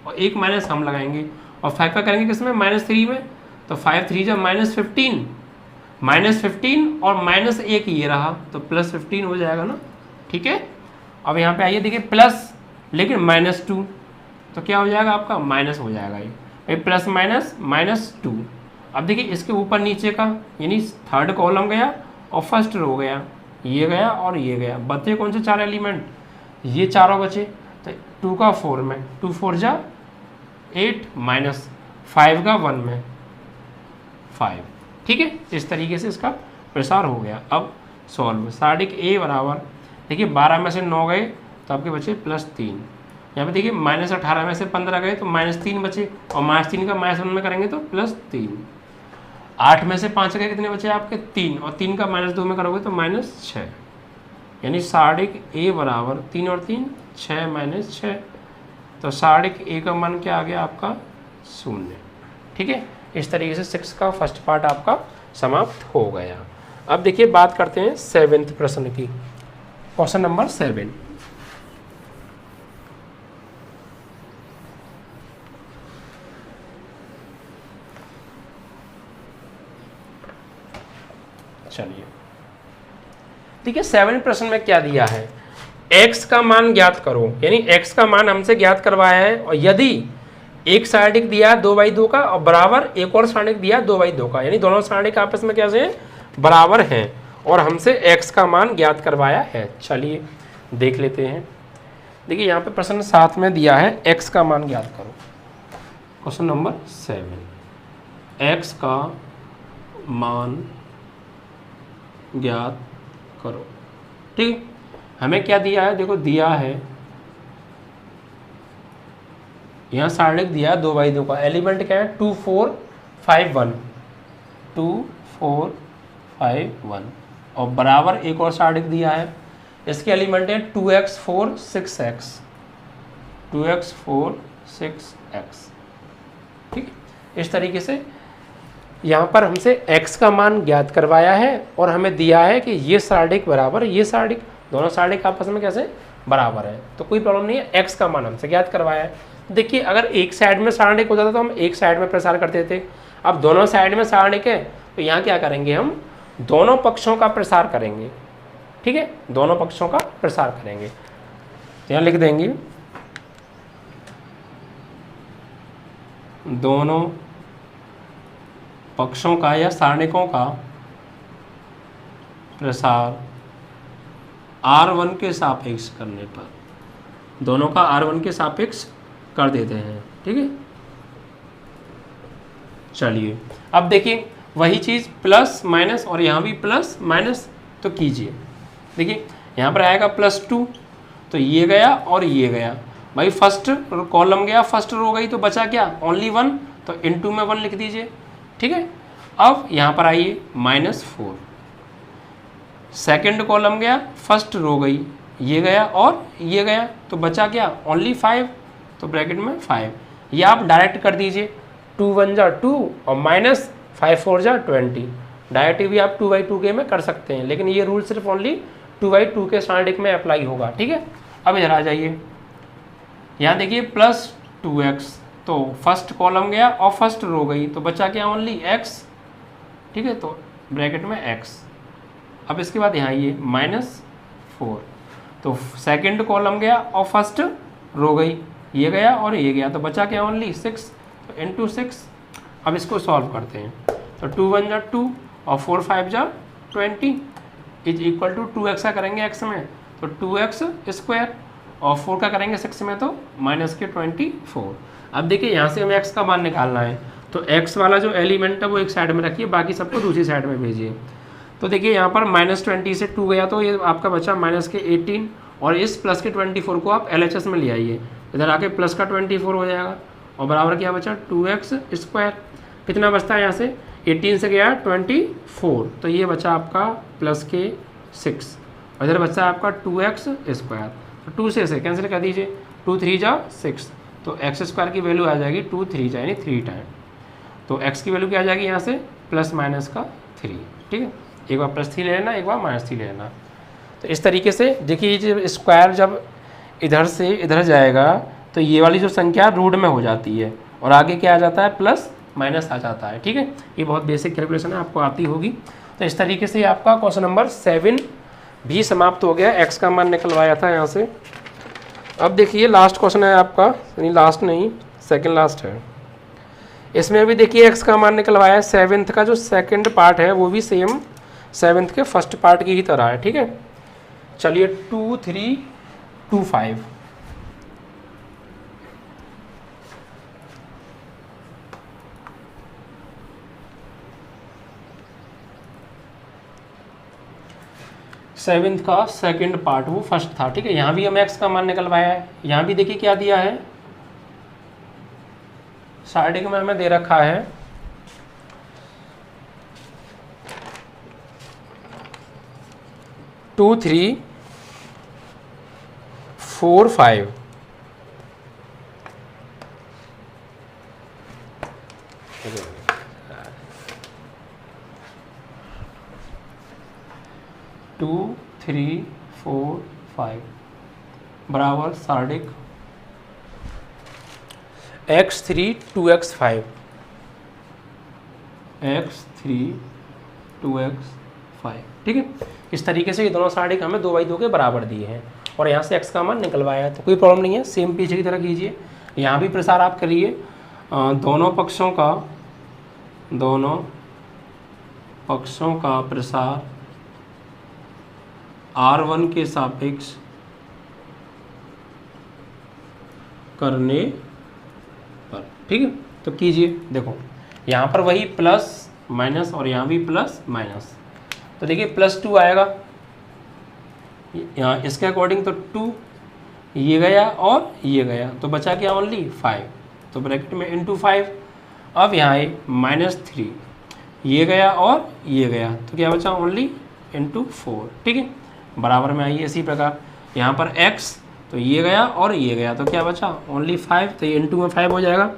और एक माइनस हम लगाएंगे, और 5 का करेंगे किसमें, -3 में, तो 5 3 जब -15 और -1 ये रहा, तो +15 हो जाएगा ना, ठीक है। अब यहाँ पे आइए देखिए प्लस, लेकिन -2, तो क्या हो जाएगा आपका, माइनस हो जाएगा ये, प्लस माइनस -2। अब देखिए इसके ऊपर नीचे का, यानी थर्ड कॉलम गया और फर्स्ट रो गया, ये गया और ये गया, बचे कौन से 4 एलिमेंट, ये चारों बचे, तो 2 का 4 में, 2 4 जा 8 माइनस 5 का 1 में 5, ठीक है। इस तरीके से इसका प्रसार हो गया। अब सॉल्व, सार्डिक ए बराबर देखिए 12 में से 9 गए तो आपके बचे +3, यहाँ पे देखिए -18 में से 15 गए तो -3 बचे, और -3 का -1 में करेंगे तो +3, 8 में से 5 गए कितने बचे आपके 3, और 3 का -2 में करोगे तो -6, यानी सार्डिक ए बराबर 3 और 3 6 -6, तो सार्डिक ए का मान क्या आ गया आपका 0, ठीक है। इस तरीके से 6 का फर्स्ट पार्ट आपका समाप्त हो गया। अब देखिए बात करते हैं 7वें प्रश्न की, क्वेश्चन नंबर 7। चलिए देखिए 7वें प्रश्न में क्या दिया है, x का मान ज्ञात करो, यानी x का मान हमसे ज्ञात करवाया है, और यदि एक सार्डिक दिया 2/2 का और बराबर एक और सार्डिक दिया 2/2 का, यानी दोनों सार्डिक आपस में कैसे हैं, बराबर हैं, और हमसे x का मान ज्ञात करवाया है। चलिए देख लेते हैं। देखिए यहाँ पे प्रश्न 7 में दिया है x का मान ज्ञात करो। क्वेश्चन नंबर 7, x का मान ज्ञात करो। ठीक, हमें क्या दिया है, देखो दिया है यहाँ सारणिक दिया है 2/2 का। एलिमेंट क्या है, 2 4 5 1, 2 4 5 1 और बराबर एक और सारणिक दिया है। इसके एलिमेंट है 2x 4 6x, 2x 4 6x। ठीक, इस तरीके से यहाँ पर हमसे x का मान ज्ञात करवाया है और हमें दिया है कि ये सारणिक बराबर ये सारणिक, दोनों सारणिक आपस में कैसे बराबर है, तो कोई प्रॉब्लम नहीं है। x का मान हमसे ज्ञात करवाया है। देखिए अगर एक साइड में सारणिक हो जाता तो हम एक साइड में प्रसार करते थे। अब दोनों साइड में सारणिक है तो यहाँ क्या करेंगे, हम दोनों पक्षों का प्रसार करेंगे। ठीक है, दोनों पक्षों का प्रसार करेंगे। यहाँ लिख देंगे दोनों पक्षों का या सारणिकों का प्रसार R1 के सापेक्ष करने पर, दोनों का R1 के सापेक्ष कर देते हैं। ठीक है, चलिए अब देखिए वही चीज़ प्लस माइनस और यहाँ भी प्लस माइनस तो कीजिए। देखिए यहाँ पर आएगा +2 तो ये गया और ये गया, भाई फर्स्ट कॉलम गया फर्स्ट रो गई तो बचा क्या, ओनली 1, तो इनटू में 1 लिख दीजिए। ठीक है, अब यहाँ पर आइए -4, सेकंड कॉलम गया फर्स्ट रो गई, ये गया और ये गया तो बचा क्या, ओनली 5, तो ब्रैकेट में 5। ये आप डायरेक्ट कर दीजिए, 2 1 जा 2 और -5 4 जा 20। डायरेक्ट भी आप 2/2 के में कर सकते हैं, लेकिन ये रूल सिर्फ ओनली 2/2 के सारणिक में अप्लाई होगा। ठीक है, अब इधर आ जाइए, यहाँ देखिए +2x, तो फर्स्ट कॉलम गया और फर्स्ट रो गई तो बचा क्या, ओनली x। ठीक है, तो ब्रैकेट में x। अब इसके बाद यहाँ ये -4, तो सेकंड कॉलम गया और फर्स्ट रो गई, ये गया और ये गया तो बचा क्या, ओनली 6, तो इनटू 6। अब इसको सॉल्व करते हैं, तो 2 1 जा 2 और 4 5 जा 20 इज इक्वल टू 2x का करेंगे x में तो 2x स्क्वायर और 4 का करेंगे 6 में तो -24। अब देखिए यहाँ से हमें x का मान निकालना है, तो x वाला जो एलिमेंट है वो एक साइड में रखिए, बाकी सबको दूसरी साइड में भेजिए। तो देखिए यहाँ पर -20 से 2 गया तो ये आपका बचा -18 और इस प्लस के 24 को आप LHS में ले आइए, इधर आके प्लस का 24 हो जाएगा और बराबर क्या बचा 2x स्क्वायर। कितना बचता है यहाँ से, 18 से गया 24 तो ये बचा आपका प्लस के 6 और इधर बचा आपका 2x स्क्वायर, तो 2 से इसे कैंसिल कर दीजिए, 2 3 जा 6 तो x स्क्वायर की वैल्यू आ जाएगी 2 3 जा यानी 3 टाइम, तो x की वैल्यू क्या आ जाएगी यहाँ से प्लस माइनस का 3। ठीक है, एक बार +3 ले लेना, एक बार -3 ले लेना। तो इस तरीके से देखिए जब स्क्वायर जब इधर से इधर जाएगा तो ये वाली जो संख्या रूट में हो जाती है और आगे क्या आ जाता है, प्लस माइनस आ जाता है। ठीक है, ये बहुत बेसिक कैलकुलेशन है, आपको आती होगी। तो इस तरीके से आपका क्वेश्चन नंबर 7 भी समाप्त हो गया। x का मान निकलवाया था यहाँ से। अब देखिए लास्ट क्वेश्चन है आपका, यानी लास्ट नहीं सेकंड लास्ट है। इसमें भी देखिए x का मान निकलवाया है। 7th का जो सेकंड पार्ट है वो भी सेम 7th के फर्स्ट पार्ट की ही तरह है। ठीक है, चलिए 2 3 2 5 7th का सेकंड पार्ट वो फर्स्ट था। ठीक है, यहाँ भी हमें x का मान निकलवाया है। यहाँ भी देखिए क्या दिया है, सारणिक में हमें दे रखा है 2 3 4 5 2 3 4 5 बराबर सारणिक x3 2x5 x3 2x5। ठीक है, इस तरीके से ये दोनों सारणिक हमें 2/2 के बराबर दिए हैं और यहाँ से x का मान निकलवाया है, तो कोई प्रॉब्लम नहीं है। सेम पीछे की तरह कीजिए, यहाँ भी प्रसार आप करिए दोनों पक्षों का प्रसार R1 के सापेक्ष करने पर, ठीक है। तो कीजिए, देखो यहाँ पर वही प्लस माइनस और यहाँ भी प्लस माइनस, तो देखिए +2 आएगा यहाँ इसके अकॉर्डिंग, तो 2 ये गया और ये गया, तो बचा क्या ओनली 5, तो ब्रैकेट में इंटू 5। अब यहाँ है -3 ये गया और ये गया, तो क्या बचा ओनली इंटू 4, ठीक है। बराबर में आइए इसी प्रकार यहाँ पर x, तो ये गया और ये गया, तो क्या बचा ओनली 5, तो ये इंटू में 5 हो जाएगा।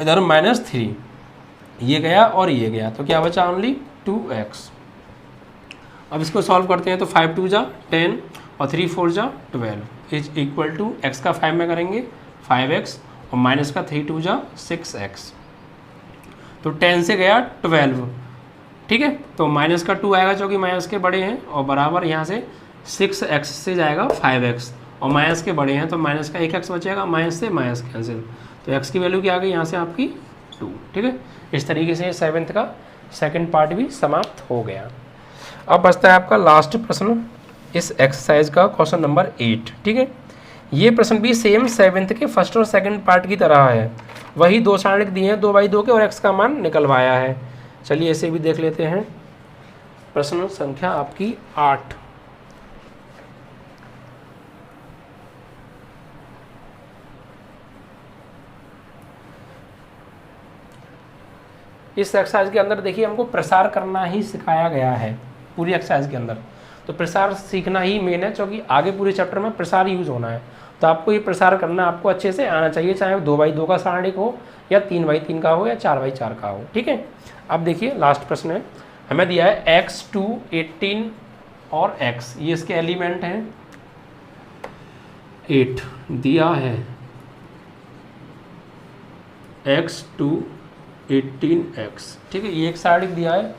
इधर -3 ये गया और ये गया, तो क्या बचा ओनली 2x। अब इसको सॉल्व करते हैं, तो 5 2 जा 10 और 3 4 जा 12 इज इक्वल टू x का 5 में करेंगे 5x और माइनस का 3 2 जा 6x, तो 10 से गया 12, ठीक है। तो माइनस का 2 आएगा जो कि माइनस के बड़े हैं, और बराबर यहाँ से 6x से जाएगा 5x, और माइनस के बड़े हैं तो माइनस का 1x बचेगा, माइनस से माइनस कैंसिल, तो x की वैल्यू क्या आ गई यहाँ से आपकी 2, ठीक है। इस तरीके से 7th का सेकंड पार्ट भी समाप्त हो गया। अब बचता है आपका लास्ट प्रश्न इस एक्सरसाइज का, क्वेश्चन नंबर 8, ठीक है। ये प्रश्न भी सेम 7th के फर्स्ट और सेकंड पार्ट की तरह है, वही 2 सारणिक दिए हैं 2/2 के और x का मान निकलवाया है। चलिए इसे भी देख लेते हैं। प्रश्न संख्या आपकी 8, इस एक्सरसाइज के अंदर देखिए हमको प्रसार करना ही सिखाया गया है पूरी एक्सरसाइज के अंदर, तो प्रसार सीखना ही मेन है, क्योंकि आगे पूरे चैप्टर में प्रसार यूज होना है, तो आपको ये प्रसार करना आपको अच्छे से आना चाहिए, चाहे वो 2/2 का सारणिक हो या 3/3 का हो या 4/4 का हो, ठीक है। अब देखिए लास्ट प्रश्न है, हमें दिया है x2 18 और x, ये इसके एलिमेंट हैं, 8 दिया है x2 18x, ठीक है। ये एक सारणिक दिया है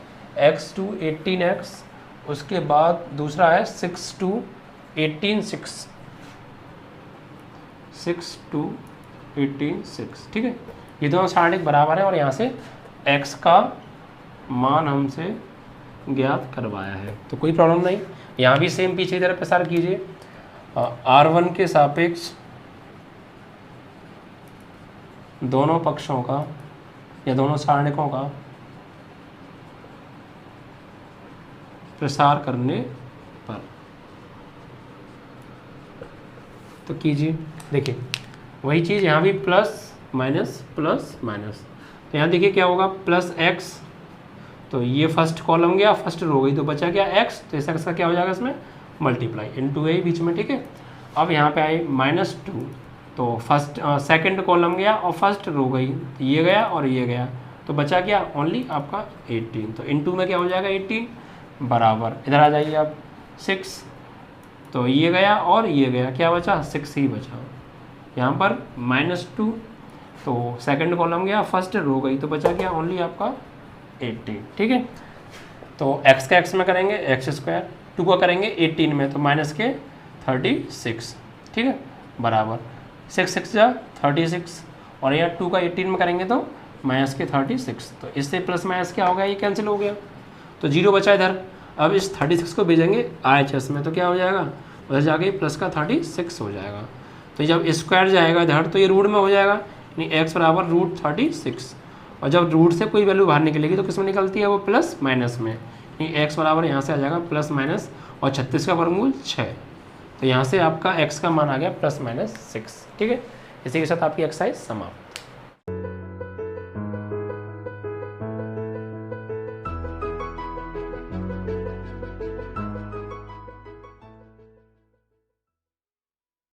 x2 18x, उसके बाद दूसरा है 6 2 18 6 6, ठीक है। ये दोनों सारणिक बराबर है और यहाँ से x का मान हमसे ज्ञात करवाया है, तो कोई प्रॉब्लम नहीं। यहाँ भी सेम पीछे की तरफ प्रसार कीजिए, R1 के सापेक्ष दोनों पक्षों का या दोनों सारणिकों का प्रसार करने पर, तो कीजिए। देखिए वही चीज़ यहाँ भी प्लस माइनस, तो यहाँ देखिए क्या होगा +x, तो ये फर्स्ट कॉलम गया, फर्स्ट रो गई, तो बचा क्या x, तो इस x का क्या हो जाएगा इसमें मल्टीप्लाई इंटू a बीच में, ठीक है। अब यहाँ पे आए -2, तो फर्स्ट सेकंड कॉलम गया और फर्स्ट रो गई, तो ये गया और ये गया, तो बचा क्या ओनली आपका 18, तो इंटू में क्या हो जाएगा 18 बराबर, इधर आ जाइए आप 6, तो ये गया और ये गया, क्या बचा 6 ही बचा। यहाँ पर -2, तो सेकंड कॉलम गया फर्स्ट रो गई, तो बचा क्या ओनली आपका 18, ठीक है। तो x का x में करेंगे x², 2 का करेंगे 18 में, तो माइनस के 36, ठीक है, बराबर 6 6 जा 36, और यहाँ 2 का 18 में करेंगे तो माइनस के 36, तो इससे प्लस माइनस क्या हो गया, ये कैंसिल हो गया, तो 0 बचा इधर। अब इस 36 को भेजेंगे RHS में, तो क्या हो जाएगा उधर जाके प्लस का 36 हो जाएगा, तो जब स्क्वायर जाएगा इधर तो ये रूट में हो जाएगा, यानी x बराबर √36, और जब रूट से कोई वैल्यू बाहर निकलेगी तो किस में निकलती है वो प्लस माइनस में, यानी x बराबर यहाँ से आ जाएगा प्लस माइनस, और 36 का वर्गमूल 6, तो यहाँ से आपका x का मान आ गया +-6, ठीक है। इसी के साथ आपकी एक्सरसाइज समाप्त।